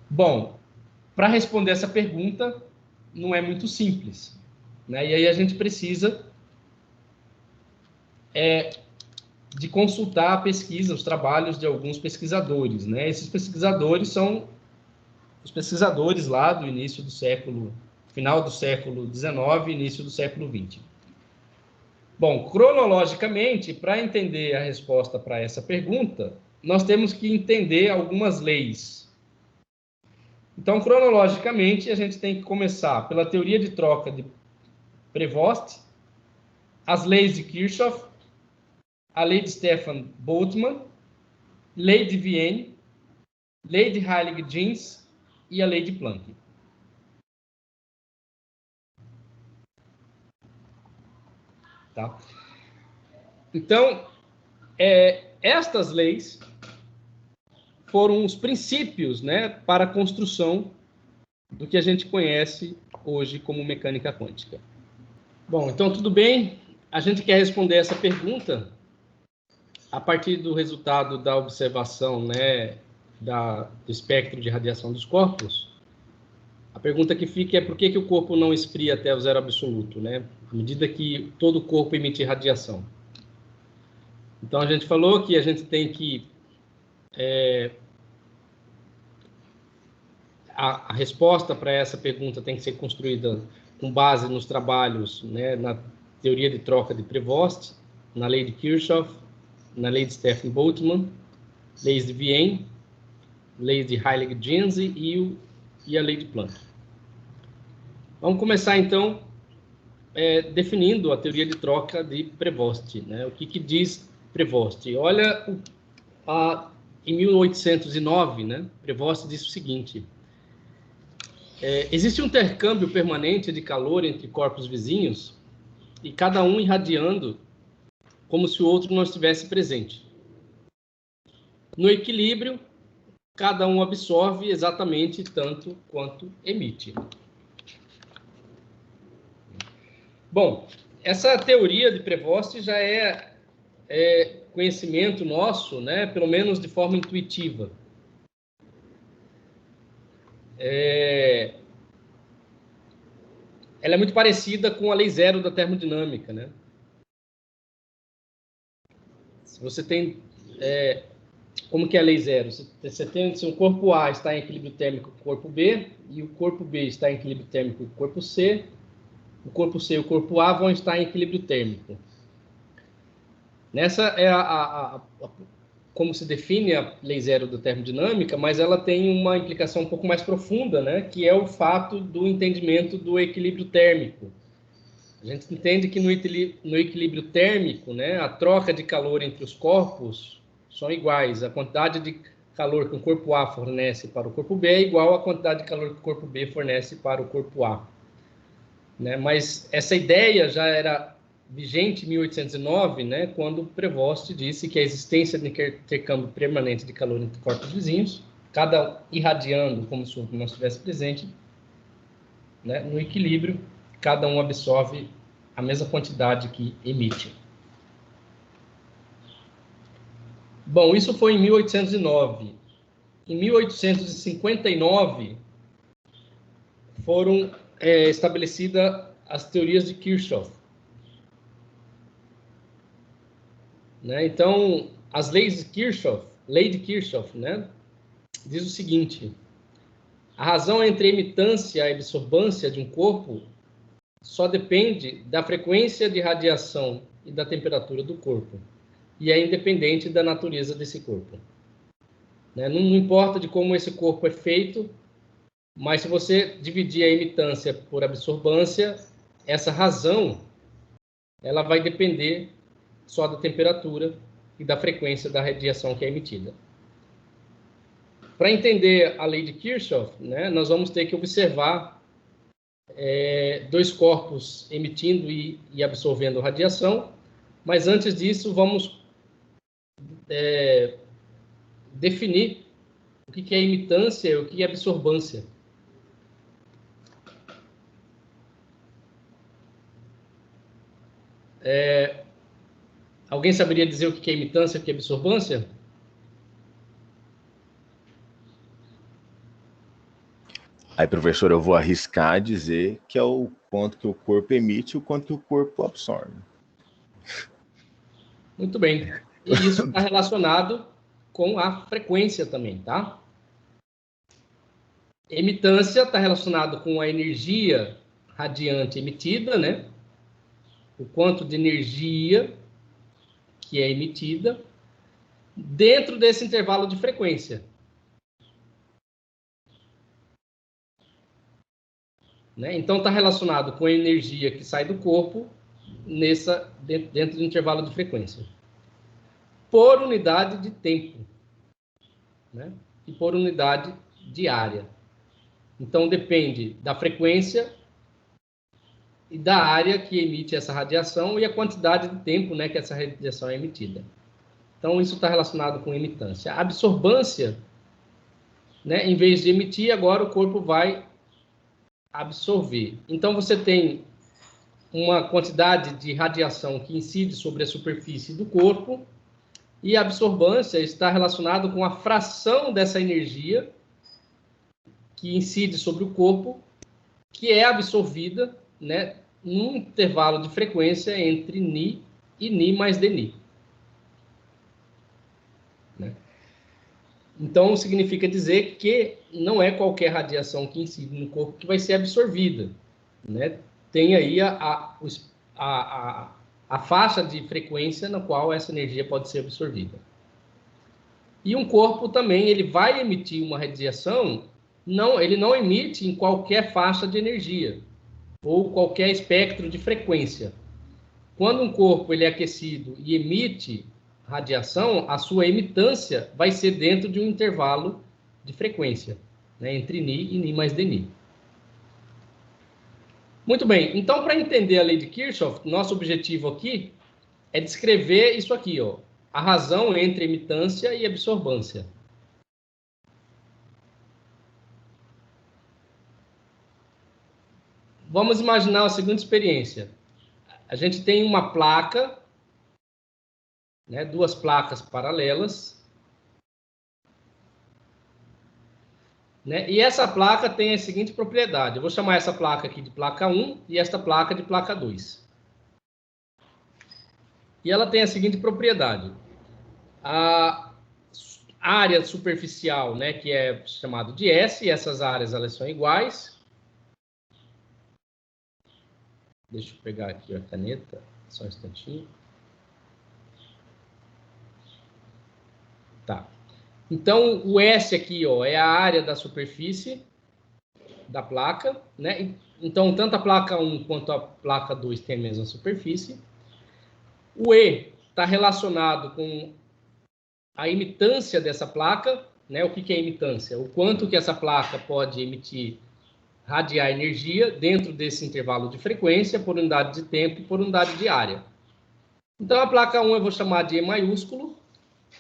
S1: Bom, para responder essa pergunta, não é muito simples. Né? E aí a gente precisa de consultar a pesquisa, os trabalhos de alguns pesquisadores. Né? Esses pesquisadores são os pesquisadores lá do início do século, final do século XIX, início do século XX. Bom, cronologicamente, para entender a resposta para essa pergunta, nós temos que entender algumas leis. Então, cronologicamente, a gente tem que começar pela teoria de troca de Prevost, as leis de Kirchhoff, a lei de Stefan Boltzmann, lei de Vienne, lei de Heilig-Jeans e a lei de Planck. Tá? Então, estas leis foram os princípios, né, para a construção do que a gente conhece hoje como mecânica quântica. Bom, então tudo bem. A gente quer responder essa pergunta a partir do resultado da observação, né, do espectro de radiação dos corpos, a pergunta que fica é por que o corpo não esfria até o zero absoluto, né? À medida que todo o corpo emite radiação. Então, a gente falou que a gente tem que... A resposta para essa pergunta tem que ser construída com base nos trabalhos, né, na teoria de troca de Prevost, na lei de Kirchhoff, na lei de Stefan Boltzmann, leis de Wien, leis de Heilig-Genzi e a lei de Planck. Vamos começar, então, definindo a teoria de troca de Prevost, né? O que diz Prevost? Olha, em 1809, né, Prevost disse o seguinte: existe um intercâmbio permanente de calor entre corpos vizinhos e cada um irradiando como se o outro não estivesse presente. No equilíbrio, cada um absorve exatamente tanto quanto emite. Bom, essa teoria de Prevost já é conhecimento nosso, né, pelo menos de forma intuitiva. Ela é muito parecida com a lei zero da termodinâmica, né? Se você tem... como que é a lei zero? Você tem, se o corpo A está em equilíbrio térmico com o corpo B, e o corpo B está em equilíbrio térmico com o corpo C, o corpo C e o corpo A vão estar em equilíbrio térmico. Nessa é como se define a lei zero da termodinâmica, mas ela tem uma implicação um pouco mais profunda, né? Que é o fato do entendimento do equilíbrio térmico. A gente entende que no equilíbrio térmico, né, a troca de calor entre os corpos são iguais. A quantidade de calor que o corpo A fornece para o corpo B é igual à quantidade de calor que o corpo B fornece para o corpo A. Né? Mas essa ideia já era vigente em 1809, né, quando Prevost disse que a existência de intercâmbio permanente de calor entre corpos vizinhos, cada irradiando como se o outro não estivesse presente, né, no equilíbrio, cada um absorve a mesma quantidade que emite. Bom, isso foi em 1809. Em 1859, foram estabelecidas as teorias de Kirchhoff. Né? Então, as leis de Kirchhoff, lei de Kirchhoff, né, diz o seguinte: a razão entre a emitância e a absorbância de um corpo só depende da frequência de radiação e da temperatura do corpo, e é independente da natureza desse corpo. Né? Não importa de como esse corpo é feito, mas se você dividir a emitância por absorbância, essa razão ela vai depender só da temperatura e da frequência da radiação que é emitida. Para entender a lei de Kirchhoff, né, nós vamos ter que observar dois corpos emitindo e absorvendo radiação, mas antes disso vamos definir o que é emitância e o que é absorbância. Alguém saberia dizer o que é emitância e o que é absorbância?
S6: Aí, professor, eu vou arriscar dizer que é o quanto que o corpo emite e o quanto que o corpo absorve.
S1: Muito bem. E isso está relacionado com a frequência também, tá? Emitância está relacionado com a energia radiante emitida, né? O quanto de energia que é emitida dentro desse intervalo de frequência. Né? Então, está relacionado com a energia que sai do corpo dentro do intervalo de frequência. Por unidade de tempo. Né? E por unidade de área. Então, depende da frequência e da área que emite essa radiação e a quantidade de tempo, né, que essa radiação é emitida. Então, isso está relacionado com emitância. A absorbância, né, em vez de emitir, agora o corpo vai absorver. Então, você tem uma quantidade de radiação que incide sobre a superfície do corpo E a absorbância está relacionado com a fração dessa energia que incide sobre o corpo, que é absorvida, né, num intervalo de frequência entre Ni e Ni mais Dni. Né? Então, significa dizer que não é qualquer radiação que incide no corpo que vai ser absorvida. Né? Tem aí a faixa de frequência na qual essa energia pode ser absorvida. E um corpo também, ele vai emitir uma radiação, ele não emite em qualquer faixa de energia ou qualquer espectro de frequência. Quando um corpo ele é aquecido e emite radiação, a sua emitância vai ser dentro de um intervalo de frequência, né, entre Ni e Ni mais Dni. Muito bem, então para entender a lei de Kirchhoff, nosso objetivo aqui é descrever isso aqui, ó, a razão entre emitância e absorbância. Vamos imaginar a seguinte experiência. A gente tem uma placa, né, duas placas paralelas, né, e essa placa tem a seguinte propriedade. Eu vou chamar essa placa aqui de placa 1 e esta placa de placa 2. E ela tem a seguinte propriedade. A área superficial, né, que é chamado de S, e essas áreas elas são iguais. Deixa eu pegar aqui a caneta, só um instantinho. Tá. Então, o S aqui, ó, é a área da superfície da placa, né? Então, tanto a placa 1 quanto a placa 2 têm a mesma superfície. O E está relacionado com a emitância dessa placa, né? O que é emitância? O quanto que essa placa pode emitir, radiar energia dentro desse intervalo de frequência, por unidade de tempo e por unidade de área. Então, a placa 1 eu vou chamar de E maiúsculo,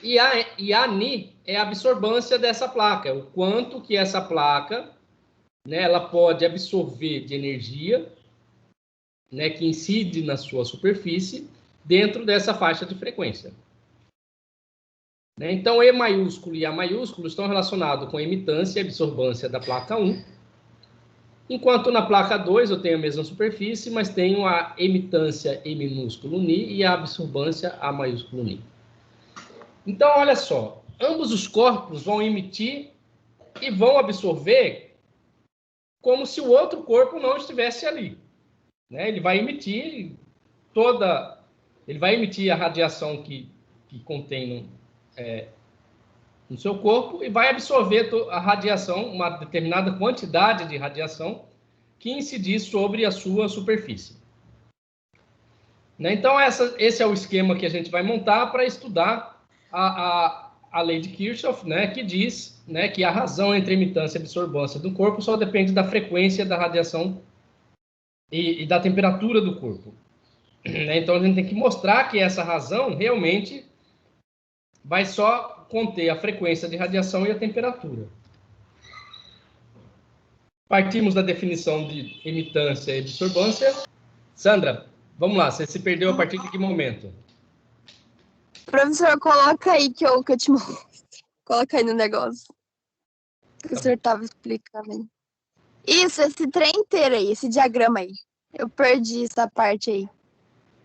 S1: e a Ni é a absorbância dessa placa, o quanto que essa placa, né, ela pode absorver de energia, né, que incide na sua superfície, dentro dessa faixa de frequência. Né? Então, E maiúsculo e A maiúsculo estão relacionados com a emitância e absorbância da placa 1, enquanto na placa 2 eu tenho a mesma superfície, mas tenho a emitância E minúsculo Ni e a absorbância A maiúsculo Ni. Então, olha só, ambos os corpos vão emitir e vão absorver como se o outro corpo não estivesse ali. Né? Ele vai emitir a radiação que contém no seu corpo e vai absorver a radiação, uma determinada quantidade de radiação que incidir sobre a sua superfície. Né? Então, esse é o esquema que a gente vai montar para estudar a lei de Kirchhoff, né, que diz, né, que a razão entre emitância e absorbância do corpo só depende da frequência da radiação e da temperatura do corpo. Né? Então, a gente tem que mostrar que essa razão realmente vai só conter a frequência de radiação e a temperatura. Partimos da definição de emitância e absorbância. Sandra, vamos lá, você se perdeu a partir de que momento?
S4: Professor, coloca aí que eu te mostro. Coloca aí no negócio. Que o senhor estava explicando aí. Isso, esse trem inteiro aí, esse diagrama aí. Eu perdi essa parte aí.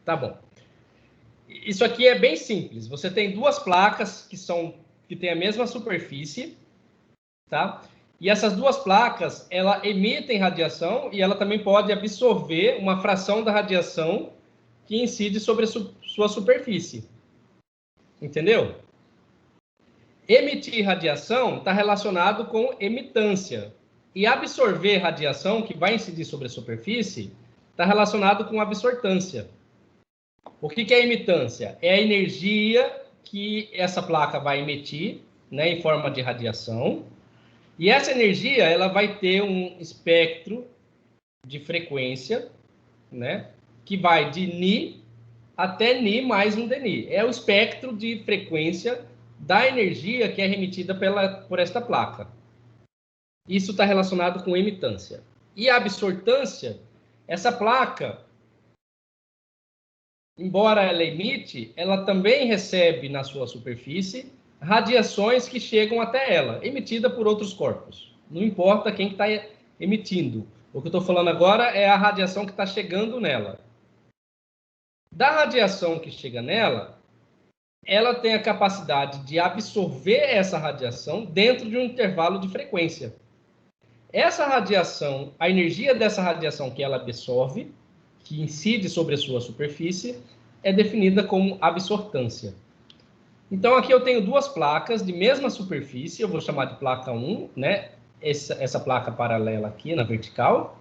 S1: Tá bom. Isso aqui é bem simples. Você tem duas placas que têm a mesma superfície, tá? E essas duas placas, ela emitem radiação e ela também pode absorver uma fração da radiação que incide sobre a sua superfície. Entendeu? Emitir radiação está relacionado com emitância. E absorver radiação, que vai incidir sobre a superfície, está relacionado com absortância. O que é emitância? É a energia que essa placa vai emitir, né, em forma de radiação. E essa energia ela vai ter um espectro de frequência, né, que vai de Ni até Ni mais um Dni. É o espectro de frequência da energia que é remitida por esta placa. Isso está relacionado com emitância. E a absortância, essa placa, embora ela emite, ela também recebe na sua superfície radiações que chegam até ela, emitida por outros corpos. Não importa quem está emitindo. O que eu estou falando agora é a radiação que está chegando nela. Da radiação que chega nela, ela tem a capacidade de absorver essa radiação dentro de um intervalo de frequência. Essa radiação, a energia dessa radiação que ela absorve, que incide sobre a sua superfície, é definida como absortância. Então, aqui eu tenho duas placas de mesma superfície, eu vou chamar de placa 1, né? Essa placa paralela aqui na vertical,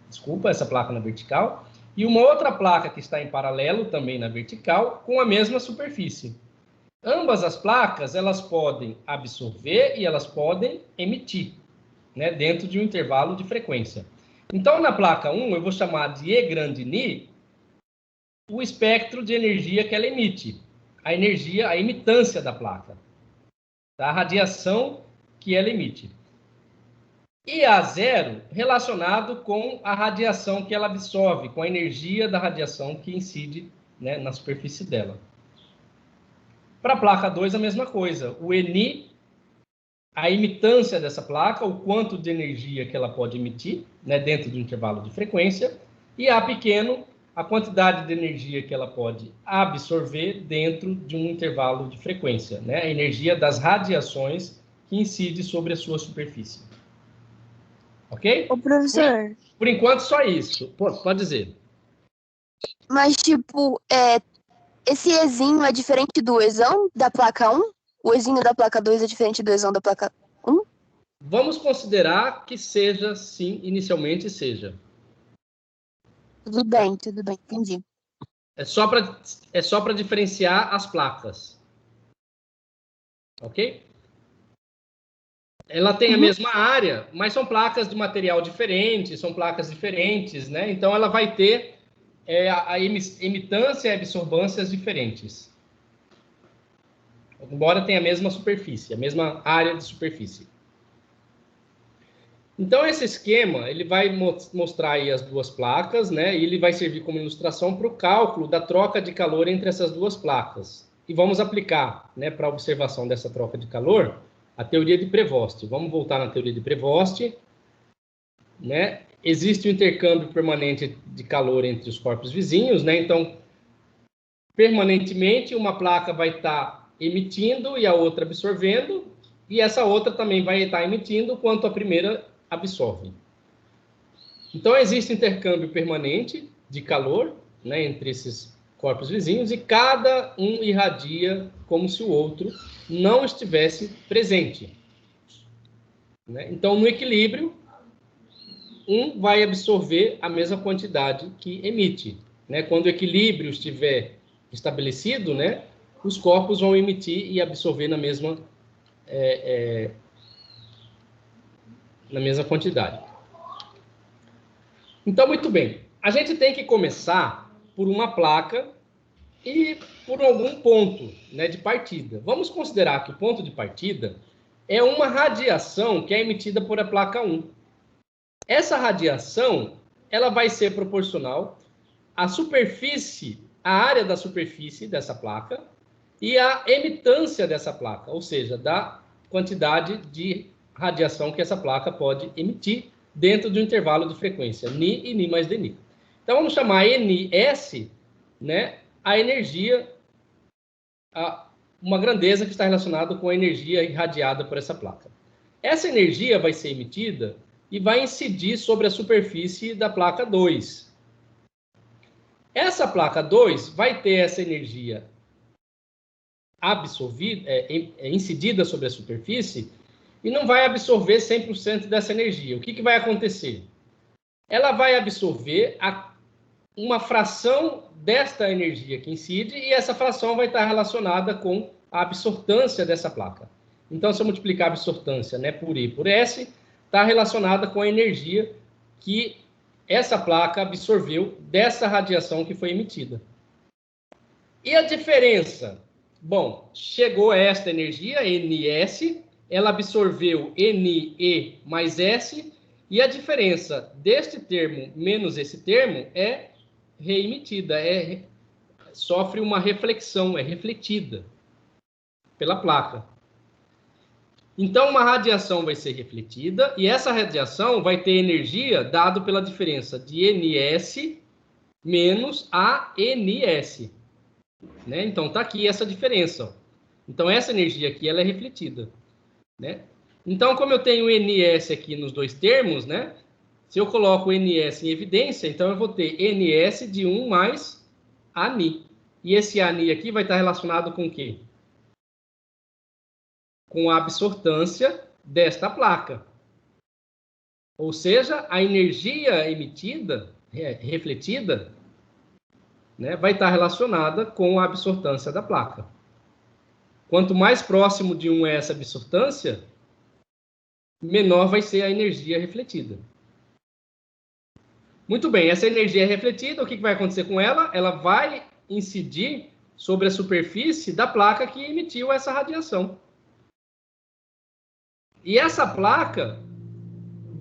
S1: desculpa, essa placa na vertical, e uma outra placa que está em paralelo, também na vertical, com a mesma superfície. Ambas as placas, elas podem absorver e elas podem emitir, né? Dentro de um intervalo de frequência. Então, na placa 1, eu vou chamar de E grande Ni o espectro de energia que ela emite, a energia, a emitância da placa, tá? A radiação que ela emite. E A0 relacionado com a radiação que ela absorve, com a energia da radiação que incide, né, na superfície dela. Para a placa 2, a mesma coisa. O Eni, a emitância dessa placa, o quanto de energia que ela pode emitir, né, dentro de um intervalo de frequência, e A pequeno, a quantidade de energia que ela pode absorver dentro de um intervalo de frequência, né, a energia das radiações que incide sobre a sua superfície. Ok?
S4: Ô, professor,
S1: Por enquanto, só isso. Pode dizer.
S4: mas tipo, esse Ezinho é diferente do Ezão da placa 1? O Ezinho da placa 2 é diferente do Ezão da placa 1?
S1: Vamos considerar que seja, sim, inicialmente seja.
S4: Tudo bem, entendi.
S1: É só para diferenciar as placas. Ok? Ela tem a mesma área, mas são placas de material diferente, são placas diferentes, né? Então, ela vai ter a emitância e absorvâncias diferentes. Embora tenha a mesma superfície, a mesma área de superfície. Então, esse esquema, ele vai mostrar aí as duas placas, né? E ele vai servir como ilustração para o cálculo da troca de calor entre essas duas placas. E vamos aplicar, né, para a observação dessa troca de calor, a teoria de Prevost. Vamos voltar na teoria de Prevost, né? Existe um intercâmbio permanente de calor entre os corpos vizinhos, né? Então, permanentemente, uma placa vai estar emitindo e a outra absorvendo, e essa outra também vai estar emitindo, quanto a primeira absorve. Então, existe intercâmbio permanente de calor, né, entre esses corpos vizinhos, e cada um irradia como se o outro não estivesse presente, né? Então, no equilíbrio, um vai absorver a mesma quantidade que emite, né? Quando o equilíbrio estiver estabelecido, né, os corpos vão emitir e absorver na mesma quantidade. Então, muito bem. A gente tem que começar por uma placa e por algum ponto, né, de partida. Vamos considerar que o ponto de partida é uma radiação que é emitida por a placa 1. Essa radiação, ela vai ser proporcional à superfície, à área da superfície dessa placa e à emitância dessa placa, ou seja, da quantidade de radiação que essa placa pode emitir dentro de um intervalo de frequência, Ni e Ni mais Dni. Então, vamos chamar NS, né, a energia, uma grandeza que está relacionada com a energia irradiada por essa placa. Essa energia vai ser emitida e vai incidir sobre a superfície da placa 2. Essa placa 2 vai ter essa energia absorvida, incidida sobre a superfície, e não vai absorver 100% dessa energia. O que vai acontecer? Ela vai absorver uma fração desta energia que incide, e essa fração vai estar relacionada com a absortância dessa placa. Então, se eu multiplicar a absortância, né, por E por S, está relacionada com a energia que essa placa absorveu dessa radiação que foi emitida. E a diferença? Bom, chegou esta energia, NS, ela absorveu NE mais S, e a diferença deste termo menos esse termo é reemitida, é sofre uma reflexão, é refletida pela placa. Então, uma radiação vai ser refletida e essa radiação vai ter energia dado pela diferença de NS menos ANS. Né? Então, está aqui essa diferença. Ó. Então, essa energia aqui ela é refletida. Né? Então, como eu tenho NS aqui nos dois termos, né? Se eu coloco NS em evidência, então eu vou ter NS de 1 mais ANI. E esse ANI aqui vai estar relacionado com o quê? Com a absortância desta placa. Ou seja, a energia emitida, refletida, né, vai estar relacionada com a absortância da placa. Quanto mais próximo de 1 é essa absortância, menor vai ser a energia refletida. Muito bem, essa energia refletida, o que vai acontecer com ela? Ela vai incidir sobre a superfície da placa que emitiu essa radiação. E essa placa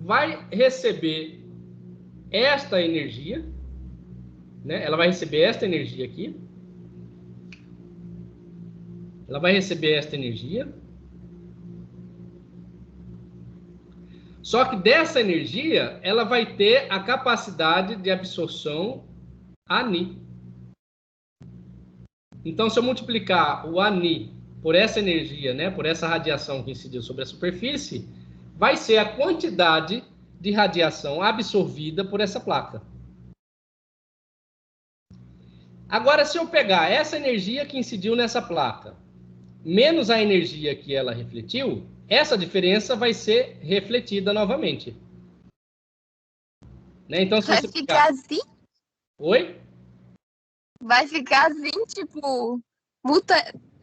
S1: vai receber esta energia, né? Ela vai receber esta energia aqui. Ela vai receber esta energia. Só que dessa energia, ela vai ter a capacidade de absorção ANI. Então, se eu multiplicar o ANI por essa energia, né, por essa radiação que incidiu sobre a superfície, vai ser a quantidade de radiação absorvida por essa placa. Agora, se eu pegar essa energia que incidiu nessa placa, menos a energia que ela refletiu, essa diferença vai ser refletida novamente. Né? Então, se
S4: Vai
S1: você
S4: ficar assim?
S1: Oi?
S4: Vai ficar assim, tipo,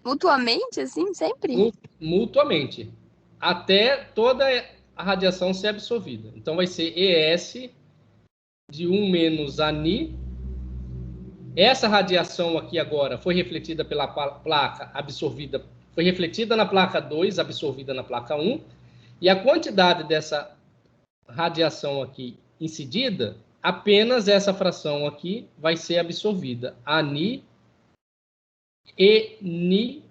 S4: mutuamente, assim, sempre?
S1: Mutuamente. Até toda a radiação ser absorvida. Então, vai ser ES de 1 menos ANI. Essa radiação aqui agora foi refletida pela placa, absorvida, foi refletida na placa 2, absorvida na placa 1. E a quantidade dessa radiação aqui incidida, apenas essa fração aqui vai ser absorvida. ANI e NI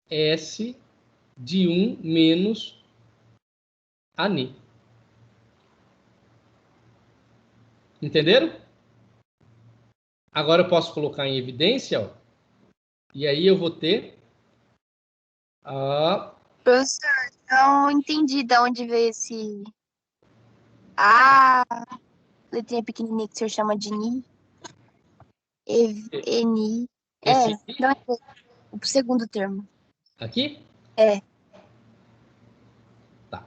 S1: S de 1 menos ANI. Entenderam? Agora eu posso colocar em evidência, ó, e aí eu vou ter a...
S4: Professor, não entendi de onde veio esse... A letrinha pequenininha que o senhor chama de Ni. Eni.
S1: Esse
S4: Não é o segundo termo.
S1: aqui?
S4: É.
S1: Tá.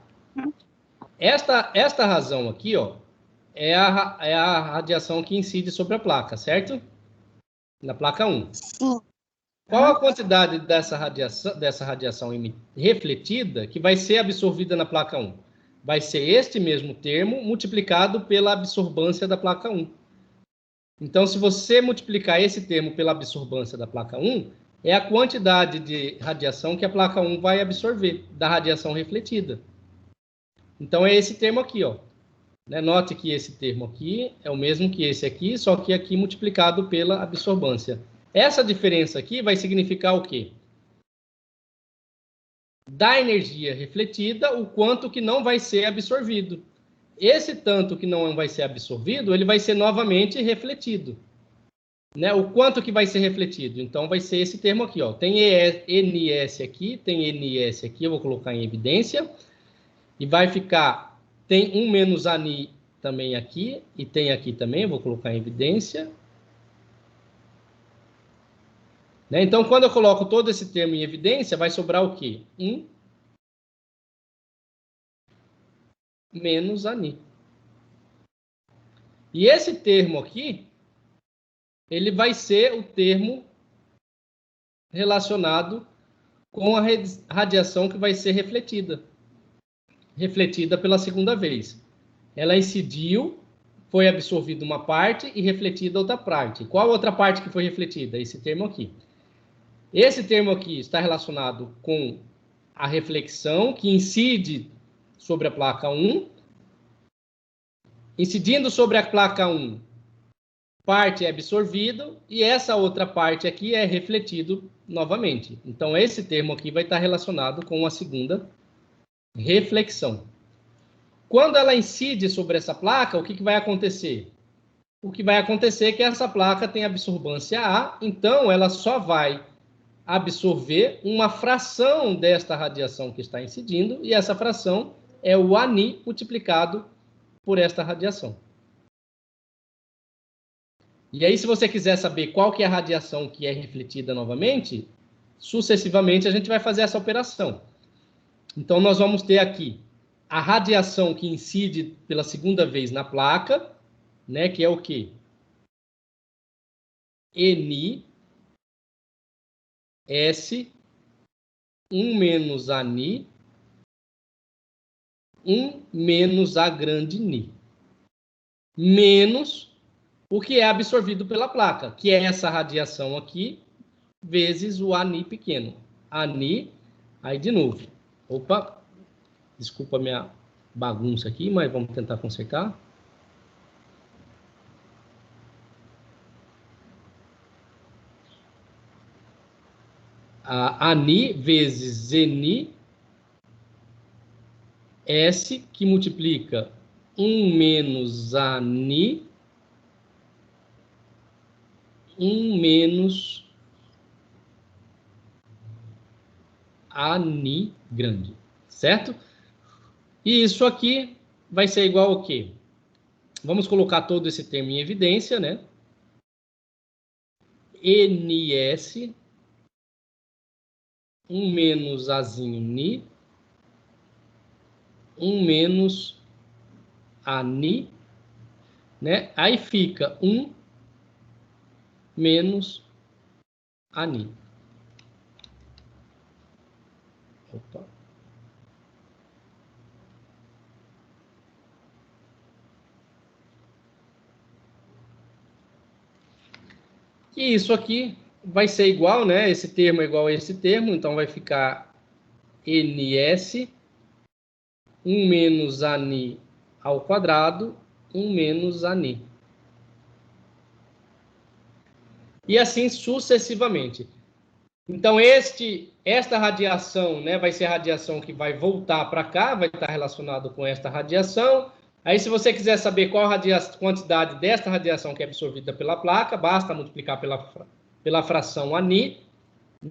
S1: Esta razão aqui, ó, é a radiação que incide sobre a placa, certo? Na placa 1.
S4: Sim.
S1: Qual a quantidade dessa radiação refletida que vai ser absorvida na placa 1? Vai ser este mesmo termo multiplicado pela absorvância da placa 1. Então, se você multiplicar esse termo pela absorvância da placa 1, é a quantidade de radiação que a placa 1 vai absorver, da radiação refletida. Então, é esse termo aqui, ó. Né? Note que esse termo aqui é o mesmo que esse aqui, só que aqui multiplicado pela absorvância. Essa diferença aqui vai significar o quê? Da energia refletida, o quanto que não vai ser absorvido. Esse tanto que não vai ser absorvido, ele vai ser novamente refletido. Né? O quanto que vai ser refletido? Então, vai ser esse termo aqui, ó. Tem NS aqui, tem NS aqui, eu vou colocar em evidência. E vai ficar, tem 1 menos ANI também aqui, e tem aqui também, eu vou colocar em evidência. Né? Então, quando eu coloco todo esse termo em evidência, vai sobrar o quê? 1 menos ANI. E esse termo aqui, ele vai ser o termo relacionado com a radiação que vai ser refletida. Refletida pela segunda vez. Ela incidiu, foi absorvida uma parte e refletida outra parte. Qual outra parte que foi refletida? Esse termo aqui. Esse termo aqui está relacionado com a reflexão que incide sobre a placa 1. Incidindo sobre a placa 1, parte é absorvido e essa outra parte aqui é refletido novamente. Então, esse termo aqui vai estar relacionado com a segunda reflexão. Quando ela incide sobre essa placa, o que vai acontecer? O que vai acontecer é que essa placa tem absorbância A, então ela só vai absorver uma fração desta radiação que está incidindo, e essa fração é o ANI multiplicado por esta radiação. E aí, se você quiser saber qual que é a radiação que é refletida novamente, sucessivamente a gente vai fazer essa operação. Então, nós vamos ter aqui a radiação que incide pela segunda vez na placa, né, que é o quê? Ni, S, 1 menos Ani, 1 menos A grande Ni. Menos o que é absorvido pela placa, que é essa radiação aqui, vezes o Ani pequeno. Ani, aí de novo. Opa, desculpa a minha bagunça aqui, mas vamos tentar consertar. A Ani vezes Zeni, S, que multiplica 1 menos Ani, 1 menos Ani grande, certo? E isso aqui vai ser igual ao quê? Vamos colocar todo esse termo em evidência, né? NS, 1 menos Azinho Ni, 1 menos Ani, né? Aí fica 1 menos Ani. Opa. E isso aqui vai ser igual, né? Esse termo é igual a esse termo, então vai ficar NS, 1 menos Ani ao quadrado, 1 menos Ani. E assim sucessivamente. Então, esta radiação, né, vai ser a radiação que vai voltar para cá, vai estar relacionado com esta radiação. Aí, se você quiser saber qual a quantidade desta radiação que é absorvida pela placa, basta multiplicar pela fração Ani,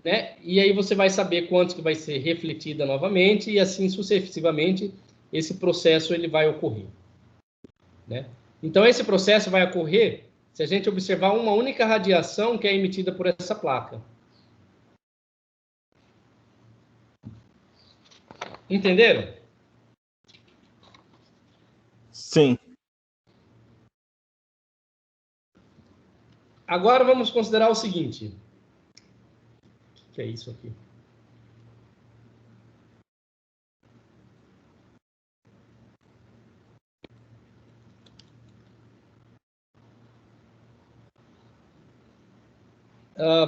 S1: né? E aí você vai saber quanto que vai ser refletida novamente, e assim sucessivamente esse processo ele vai ocorrer, né? Então, esse processo vai ocorrer se a gente observar uma única radiação que é emitida por essa placa. Entenderam?
S3: Sim.
S1: Agora vamos considerar o seguinte. O que é isso aqui?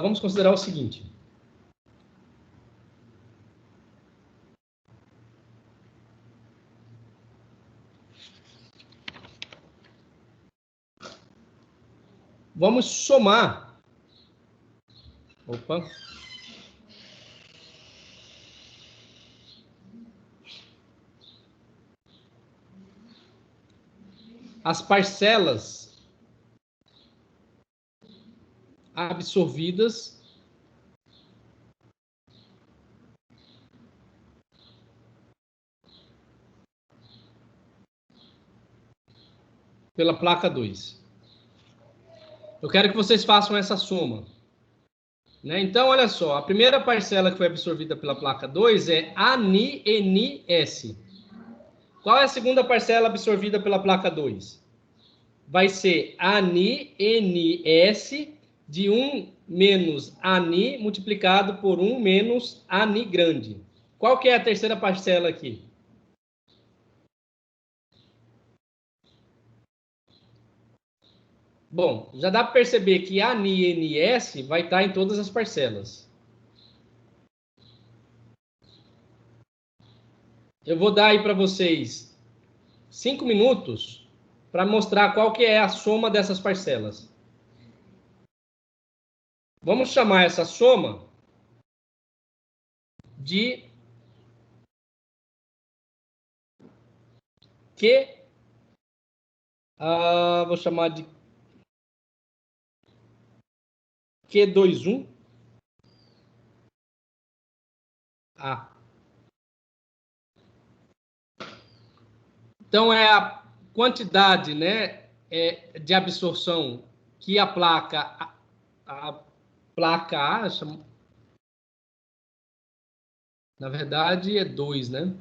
S1: Vamos considerar o seguinte. Vamos somar. Opa. As parcelas absorvidas pela placa 2. Eu quero que vocês façam essa soma, né? Então, olha só, a primeira parcela que foi absorvida pela placa 2 é ANI-NS. Qual é a segunda parcela absorvida pela placa 2? Vai ser ANI-NS de 1 menos ANI multiplicado por 1 menos ANI grande. Qual que é a terceira parcela aqui? Bom, já dá para perceber que ANI e NS vai estar em todas as parcelas. Eu vou dar aí para vocês 5 minutos para mostrar qual que é a soma dessas parcelas. Vamos chamar essa soma de Q. Vou chamar de Q21 A. Então, é a quantidade, né, de absorção que a placa A, na verdade, é 2, né?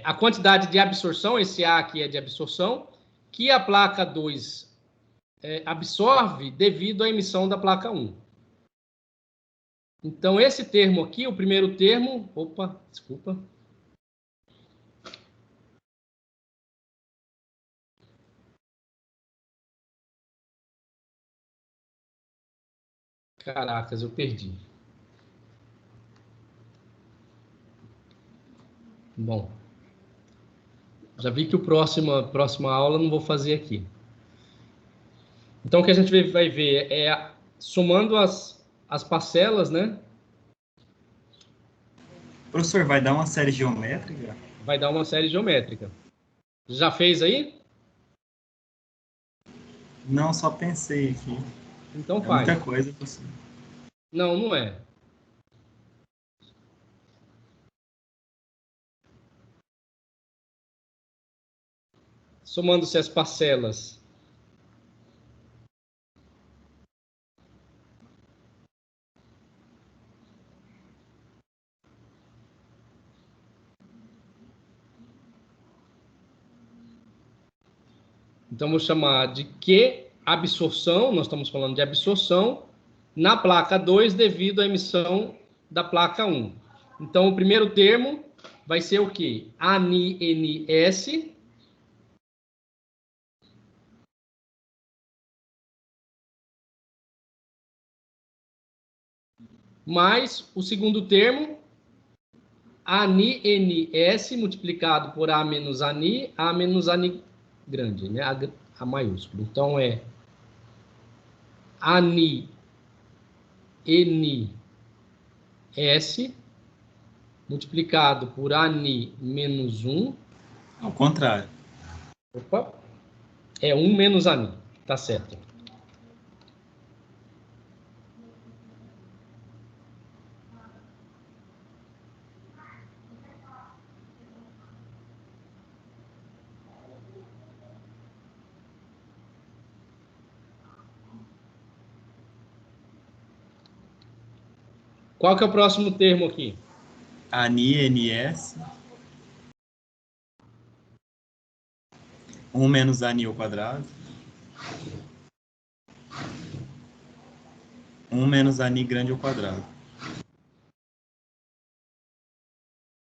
S1: A quantidade de absorção, esse A aqui é de absorção, que a placa 2 absorve devido à emissão da placa 1. Então, esse termo aqui, o primeiro termo... Opa, desculpa. Caracas, eu perdi. Bom, já vi que a próxima aula não vou fazer aqui. Então, o que a gente vai ver é somando as parcelas, né?
S5: Professor, vai dar uma série geométrica?
S1: Vai dar uma série geométrica. Já fez aí?
S5: Não, só pensei aqui.
S1: Então
S5: É
S1: faz.
S5: muita coisa, professor.
S1: Não, não é. Somando-se as parcelas. Então, vou chamar de Q absorção, nós estamos falando de absorção, na placa 2 devido à emissão da placa 1. Então, o primeiro termo vai ser o quê? ANI-NS mais o segundo termo, ANI-NS multiplicado por A menos ANI grande, né? A maiúsculo. Então, é ANI-NS multiplicado por ANI menos 1.
S5: Ao contrário.
S1: Opa, é 1 menos ANI, tá certo. Qual que é o próximo termo aqui?
S5: ANI-NS. 1 menos ANI ao quadrado. 1 menos ANI grande ao quadrado.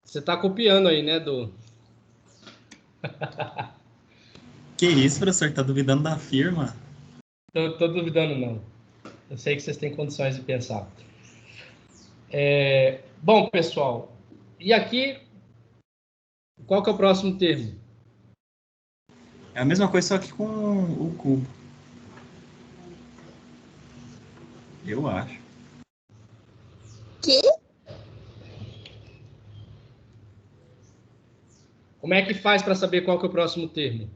S1: Você está copiando aí, né, do...
S5: Que isso, professor? Tá duvidando da firma?
S1: Tô duvidando, não. Eu sei que vocês têm condições de pensar. Bom, pessoal, e aqui, qual que é o próximo termo?
S5: É a mesma coisa, só que com o cubo. Eu acho.
S4: Que?
S1: Como é que faz para saber qual que é o próximo termo?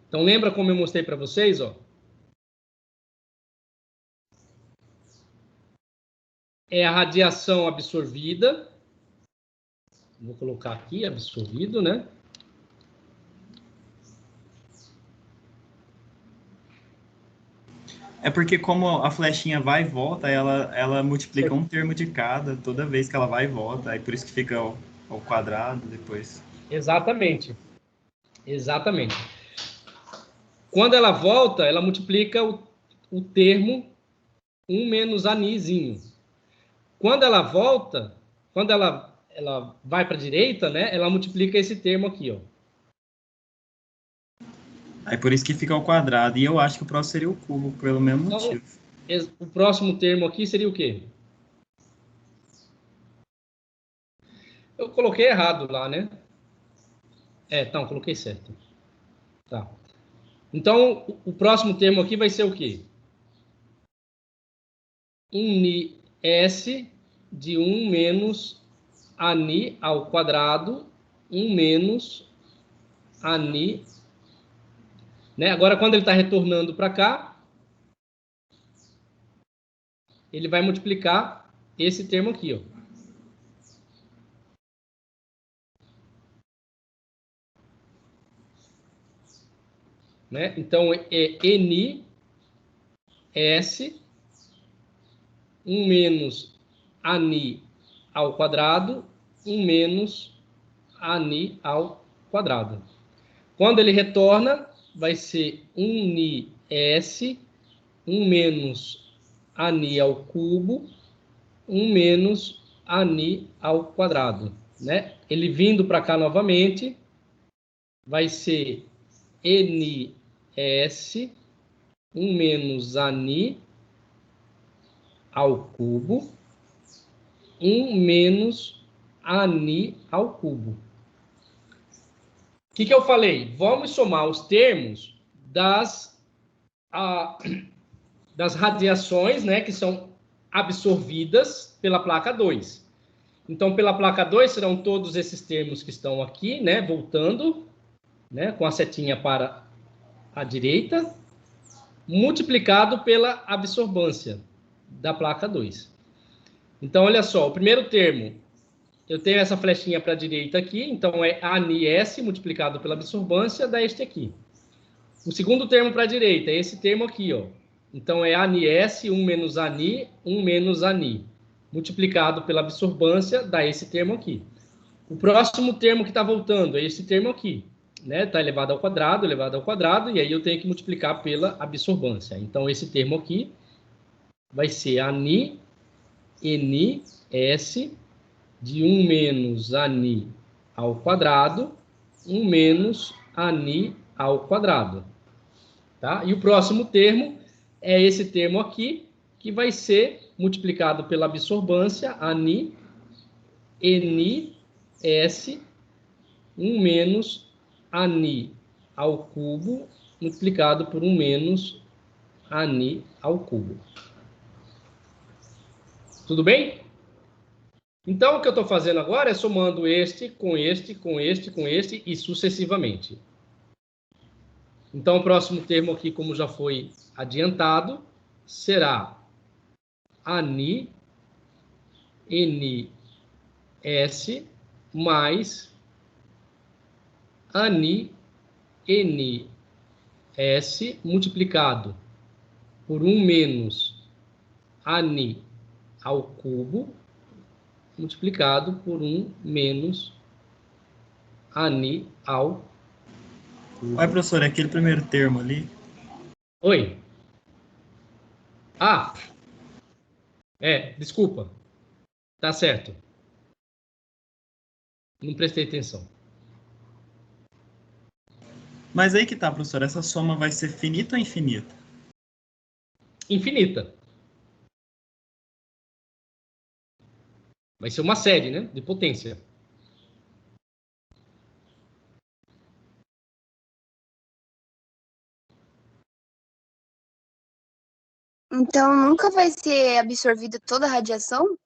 S1: Então, lembra como eu mostrei para vocês, ó? É a radiação absorvida. Vou colocar aqui, absorvido, né?
S5: É porque como a flechinha vai e volta, ela multiplica um termo de cada toda vez que ela vai e volta. Aí por isso que fica ao quadrado depois.
S1: Exatamente. Exatamente. Quando ela volta, ela multiplica o termo 1 menos anizinho. Quando ela volta, quando ela vai para a direita, né? Ela multiplica esse termo aqui, ó.
S5: Aí por isso que fica ao quadrado. E eu acho que o próximo seria o cubo, pelo mesmo
S1: Então,
S5: motivo.
S1: o próximo termo aqui seria o quê? Eu coloquei errado lá, né? Então, coloquei certo. Tá. Então, o próximo termo aqui vai ser o quê? 1ni(s) de 1 menos ani ao quadrado, 1 menos ani, né? Agora, quando ele está retornando para cá, ele vai multiplicar esse termo aqui, ó. Né? Então, é ni(s), 1 menos ani ao quadrado, 1 menos ani ao quadrado. Quando ele retorna, vai ser 1ni(s), 1 menos ani ao cubo, 1 menos ani ao quadrado. Né? Ele vindo para cá novamente, vai ser ni(s), 1 menos ani ao cubo, 1 menos ani ao cubo. O que eu falei? Vamos somar os termos das radiações, né, que são absorvidas pela placa 2. Então, pela placa 2 serão todos esses termos que estão aqui, né, voltando, né, com a setinha para a direita, multiplicado pela absorbância da placa 2. Então, olha só, o primeiro termo, eu tenho essa flechinha para a direita aqui, então é ani(s) multiplicado pela absorbância, dá este aqui. O segundo termo para a direita é esse termo aqui, ó. Então é ani(s), 1 menos ani, 1 menos ani, multiplicado pela absorbância, dá esse termo aqui. O próximo termo que está voltando é esse termo aqui, né? Está elevado ao quadrado, e aí eu tenho que multiplicar pela absorbância. Então esse termo aqui vai ser ani, ni(s), de 1 menos ani ao quadrado, 1 menos ani ao quadrado. Tá? E o próximo termo é esse termo aqui, que vai ser multiplicado pela absorbância, ani, ni(s), 1 menos ani ao cubo, multiplicado por 1 menos ani ao cubo. Tudo bem? Então, o que eu estou fazendo agora é somando este com este, com este, com este e sucessivamente. Então, o próximo termo aqui, como já foi adiantado, será ani, ni(s) mais ani, ni(s) multiplicado por 1 menos ani ao cubo, multiplicado por 1 menos ani ao cubo.
S5: Ué, professor, é aquele primeiro termo ali?
S1: Oi. Desculpa. Tá certo. Não prestei atenção.
S5: Mas aí que tá, professor, essa soma vai ser finita ou infinita?
S1: Infinita. Vai ser uma série, né, de potência.
S4: Então nunca vai ser absorvida toda a radiação?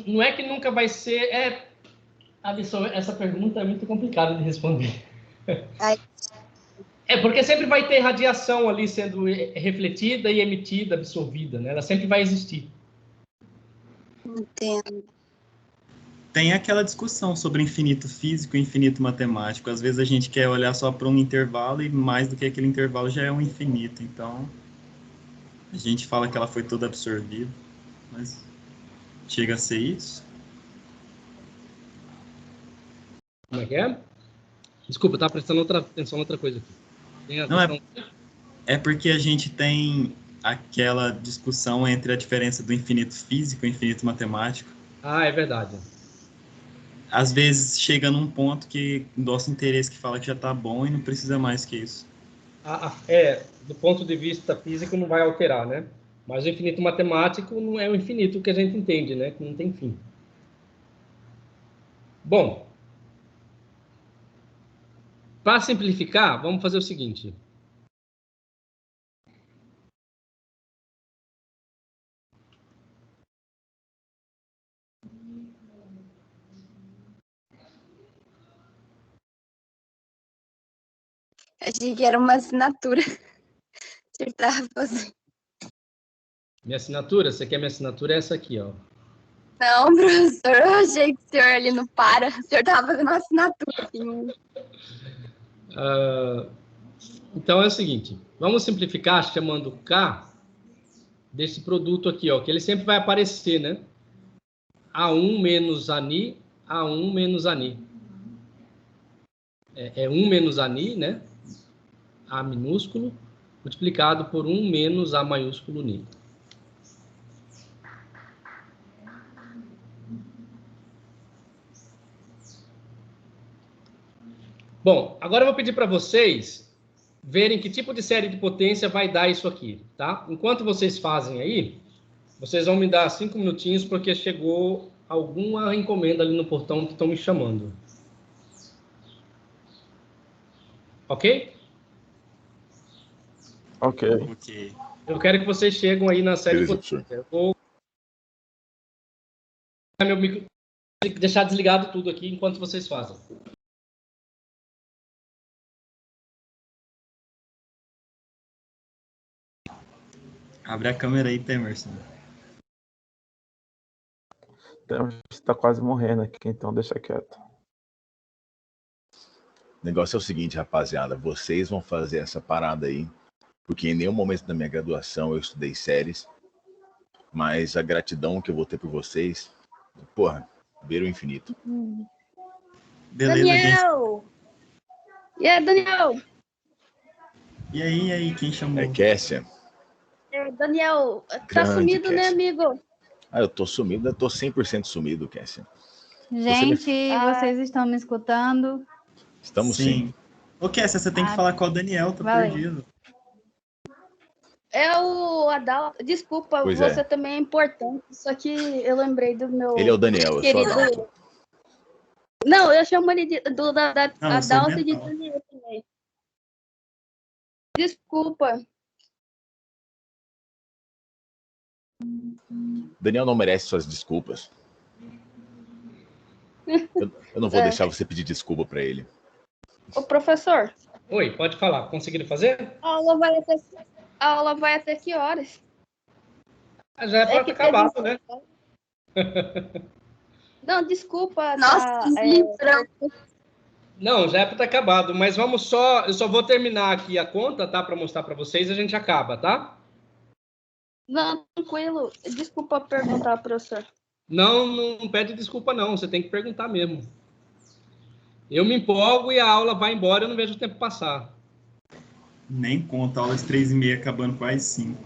S1: Não é que nunca vai ser... essa pergunta é muito complicada de responder.
S4: Ai.
S1: Porque sempre vai ter radiação ali sendo refletida e emitida, absorvida, né? Ela sempre vai existir.
S4: Entendo.
S5: Tem aquela discussão sobre infinito físico e infinito matemático. Às vezes a gente quer olhar só para um intervalo e mais do que aquele intervalo já é um infinito. Então, a gente fala que ela foi toda absorvida, mas chega a ser isso?
S1: Como é que é? Desculpa, eu estava prestando atenção em outra coisa aqui.
S5: Não, é porque a gente tem aquela discussão entre a diferença do infinito físico e o infinito matemático.
S1: É verdade.
S5: Às vezes chega num ponto que nosso interesse que fala que já está bom e não precisa mais que isso.
S1: Do ponto de vista físico não vai alterar, né? Mas o infinito matemático não é o infinito que a gente entende, né? Que não tem fim. Bom, para simplificar, vamos fazer o seguinte.
S4: Achei que era uma assinatura. Você tava fazendo.
S1: Minha assinatura, você quer minha assinatura? É essa aqui, ó.
S4: Não, professor, eu achei que o senhor ali não para. O senhor tava fazendo uma assinatura. Assim.
S1: Então é o seguinte, vamos simplificar chamando K desse produto aqui, ó, que ele sempre vai aparecer, né? A1 menos ANI, A1 menos ANI. É 1 menos ANI, né? A minúsculo, multiplicado por 1 menos A maiúsculo NI. Bom, agora eu vou pedir para vocês verem que tipo de série de potência vai dar isso aqui, tá? Enquanto vocês fazem aí, vocês vão me dar 5 minutinhos, porque chegou alguma encomenda ali no portão que estão me chamando. Ok?
S3: Ok.
S5: Ok.
S1: Eu quero que vocês cheguem aí na série de
S6: Beleza,
S1: potência.
S6: professor.
S1: Eu vou deixar desligado tudo aqui enquanto vocês fazem.
S5: Abre a câmera aí, Temerson.
S3: Então, está quase morrendo aqui, então deixa quieto.
S6: O negócio é o seguinte, rapaziada. Vocês vão fazer essa parada aí, porque em nenhum momento da minha graduação eu estudei séries, mas a gratidão que eu vou ter por vocês, porra, beira o infinito.
S5: Beleza, gente.
S2: Daniel! E aí, Daniel?
S5: E aí, quem chamou?
S6: É Kessia?
S2: Daniel, tá
S6: Grande,
S2: sumido, né,
S6: Kessia.
S2: amigo?
S6: Ah, eu tô sumido, eu tô 100% sumido, Kessia.
S7: Gente, vocês estão me escutando?
S6: Estamos sim.
S5: Sim. Ô, Kessia, você tem que falar com o Daniel, tá
S7: Valeu.
S5: perdido.
S2: É o Adal. Desculpa,
S6: Pois
S2: você
S6: é.
S2: também é importante, só que eu lembrei do meu
S6: Ele é o Daniel, eu sou
S2: querido.
S6: Adalto.
S2: Não, eu chamo ele da
S5: Não, eu sou
S2: Adalto e de
S5: mental.
S2: Daniel também. Desculpa.
S6: Daniel não merece suas desculpas. Eu não vou deixar você pedir desculpa pra ele.
S2: Ô, professor,
S1: Oi, pode falar. Conseguiram fazer?
S2: a aula vai até que horas?
S1: Ah, já é para ter acabado, né?
S2: Não, desculpa.
S4: Nossa, que livrão.
S1: Não, já é para ter acabado, mas vamos só... Eu só vou terminar aqui a conta, tá? Para mostrar para vocês e a gente acaba, tá?
S2: Não, tranquilo. Desculpa perguntar, professor.
S1: Não, não pede desculpa, não. Você tem que perguntar mesmo. Eu me empolgo e a aula vai embora, eu não vejo o tempo passar.
S5: Nem conta, aulas 3h30 acabando quase 5.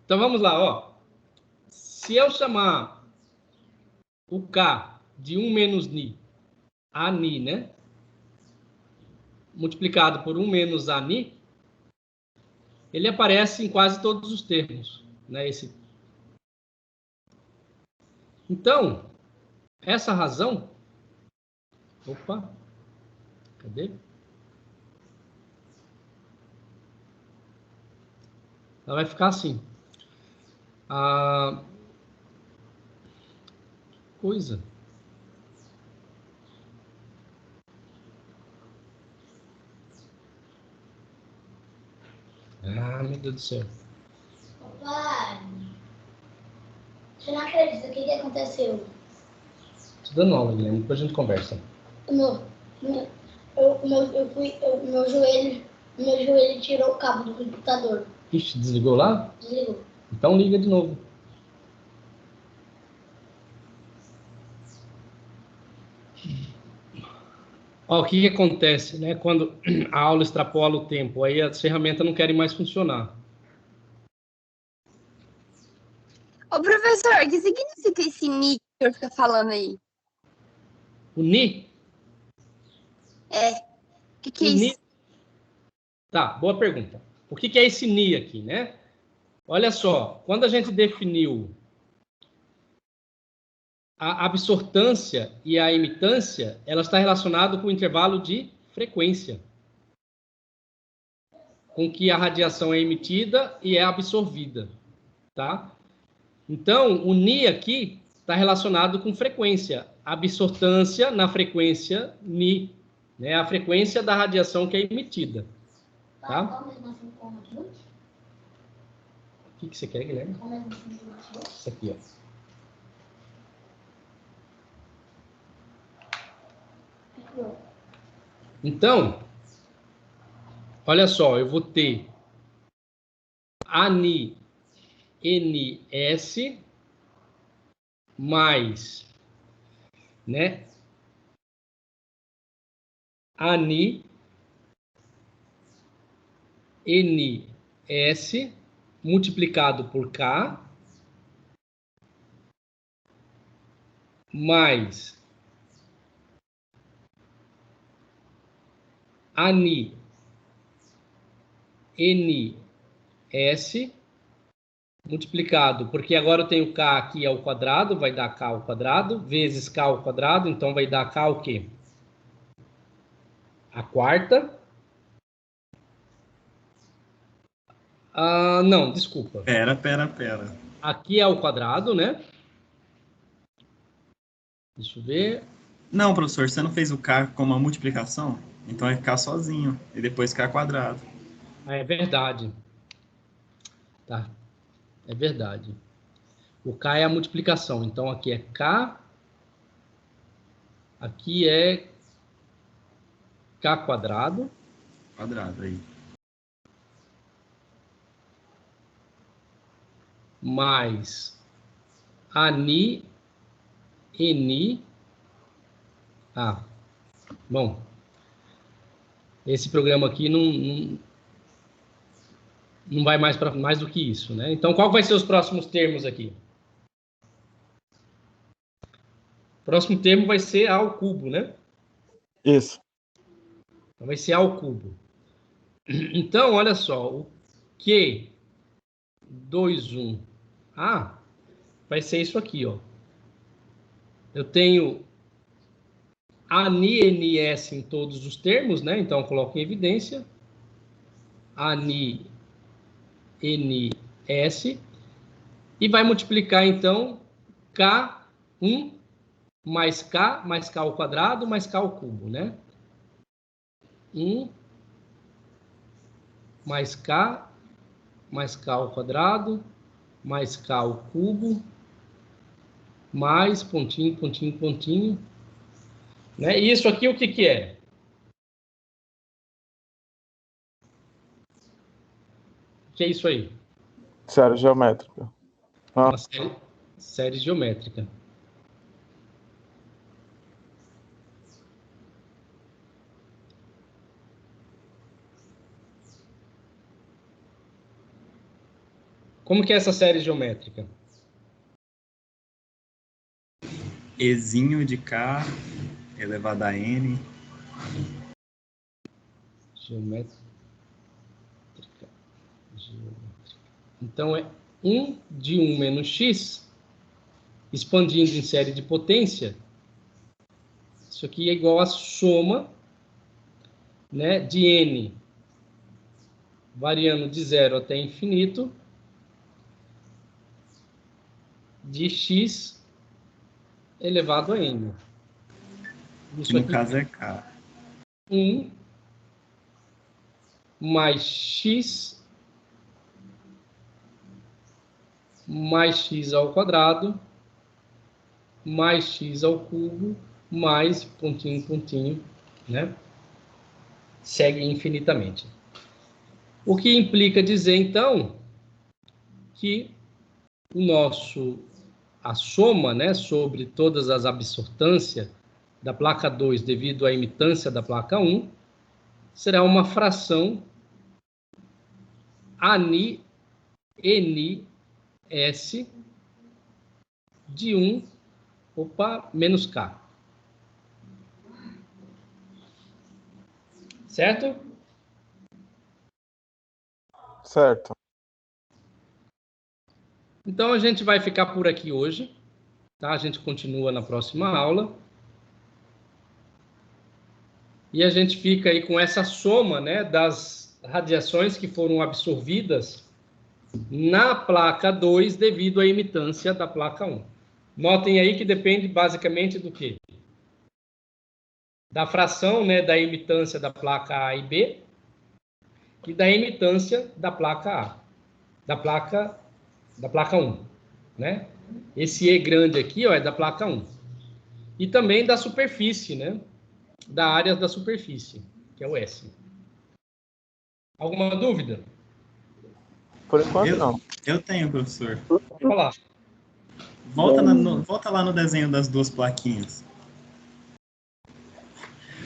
S1: Então vamos lá, ó. Se eu chamar o K de 1 menos Ni, ANI, né? Multiplicado por 1 menos ANI, ele aparece em quase todos os termos, né? Então, essa razão... Opa! Cadê? Ela vai ficar assim. Coisa. Ah, meu Deus do céu.
S8: Papai, você não acredita o que aconteceu?
S1: Tô dando aula, Guilherme. Depois a gente conversa.
S8: Meu joelho tirou o cabo do computador.
S1: Ixi, desligou lá?
S8: Desligou.
S1: Então liga de novo. Ó, o que acontece, né? Quando a aula extrapola o tempo, aí as ferramentas não querem mais funcionar.
S4: Ô, professor, o que significa esse NI que o senhor fica falando aí?
S1: O Ni?
S4: É. O que é
S1: O Ni...
S4: isso?
S1: Tá, boa pergunta. O que é esse Ni aqui, né? Olha só, quando a gente definiu a absortância e a emitância, ela está relacionada com o intervalo de frequência, com que a radiação é emitida e é absorvida, tá? Então, o Ni aqui está relacionado com frequência, absortância na frequência Ni, né? A frequência da radiação que é emitida, tá?
S8: Qual mesmo assim como aqui?
S1: O que você quer, Guilherme?
S8: Qual mesmo assim como aqui?
S1: Isso aqui, ó. Então, olha só, eu vou ter ANI NS mais, né, ANI NS multiplicado por K mais ANI NS multiplicado, porque agora eu tenho K aqui ao quadrado, vai dar K ao quadrado, vezes K ao quadrado, então vai dar K o quê? A quarta. Não, desculpa.
S5: Pera.
S1: Aqui é ao quadrado, né? Deixa eu ver.
S5: Não, professor, você não fez o K como uma multiplicação? Então é K sozinho, e depois K quadrado.
S1: É verdade. Tá, é verdade. O K é a multiplicação, então aqui é K, aqui é K quadrado,
S5: Quadrado aí.
S1: mais ANI, NI. Bom, esse programa aqui não vai mais para mais do que isso, né? Então, qual vai ser os próximos termos aqui? O próximo termo vai ser A ao cubo, né?
S3: Isso.
S1: Então, vai ser A ao cubo. Então, olha só, o Q 21A vai ser isso aqui, ó. Eu tenho ANI-NS em todos os termos, né? Então, eu coloco em evidência. ANI-NS. E vai multiplicar, então, K1 mais K ao quadrado mais K ao cubo, né? 1 mais K ao quadrado mais K ao cubo mais pontinho, pontinho, pontinho. Né? E isso aqui o que que é? O que é isso aí?
S3: Série geométrica.
S1: Uma série geométrica. Como que é essa série geométrica?
S5: Ezinho de K elevado a N.
S1: Geométrica. Então, é 1 de 1 menos x, expandindo em série de potência. Isso aqui é igual a soma, né, de n, variando de 0 até infinito, de x elevado a n. Isso
S5: Que no
S1: aqui
S5: caso é K.
S1: 1 mais x ao quadrado mais x ao cubo mais pontinho, pontinho, né? Segue infinitamente. O que implica dizer, então, que a soma, né, sobre todas as absortâncias da placa 2 devido à emitância da placa 1 será uma fração ANI NS de 1 menos K. Certo?
S3: Certo.
S1: Então, a gente vai ficar por aqui hoje, tá? A gente continua na próxima aula. E a gente fica aí com essa soma, né, das radiações que foram absorvidas na placa 2 devido à emitância da placa 1. Notem aí que depende basicamente do quê? Da fração, né, da emitância da placa A e B e da emitância da placa A, da placa 1, né? Esse E grande aqui, ó, é da placa 1. E também da superfície, né? Da área da superfície, que é o S. Alguma dúvida?
S3: Por enquanto, não.
S5: Eu tenho, professor.
S1: Pode falar.
S5: Volta lá no desenho das duas plaquinhas.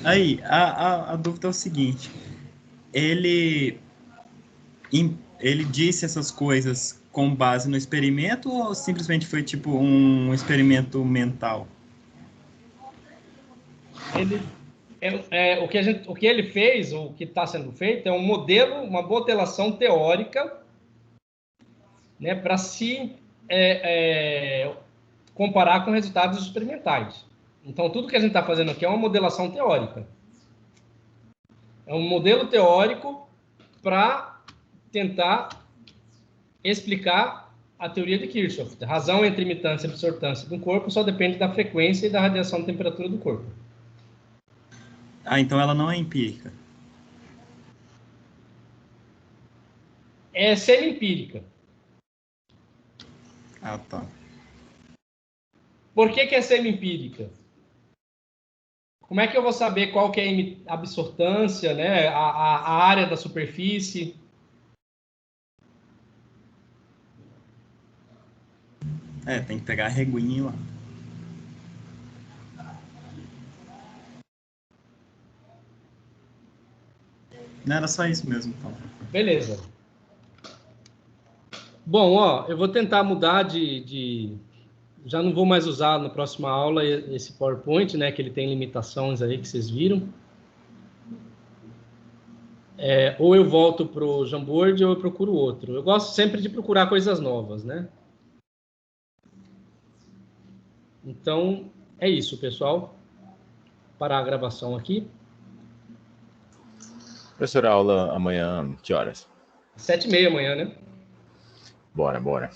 S5: Aí, a dúvida é o seguinte. Ele disse essas coisas com base no experimento ou simplesmente foi tipo um experimento mental?
S1: O que ele fez, o que está sendo feito, é um modelo, uma modelação teórica, né, para se comparar com resultados experimentais. Então, tudo que a gente está fazendo aqui é uma modelação teórica. É um modelo teórico para tentar explicar a teoria de Kirchhoff. A razão entre emitância e absortância do corpo só depende da frequência e da radiação de temperatura do corpo.
S5: Ah, então ela não é empírica.
S1: É semi-empírica.
S5: Ah, tá.
S1: Por que é semi-empírica? Como é que eu vou saber qual que é a absortância, né? A área da superfície?
S5: Tem que pegar a reguinha lá. Não era só isso mesmo, então.
S1: Beleza. Bom, ó, eu vou tentar mudar já não vou mais usar na próxima aula esse PowerPoint, né? Que ele tem limitações aí que vocês viram. Ou eu volto para o Jamboard ou eu procuro outro. Eu gosto sempre de procurar coisas novas, né? Então, é isso, pessoal. Parar a gravação aqui.
S6: Professor, aula amanhã, que horas?
S1: 7h30 amanhã, né?
S6: Bora.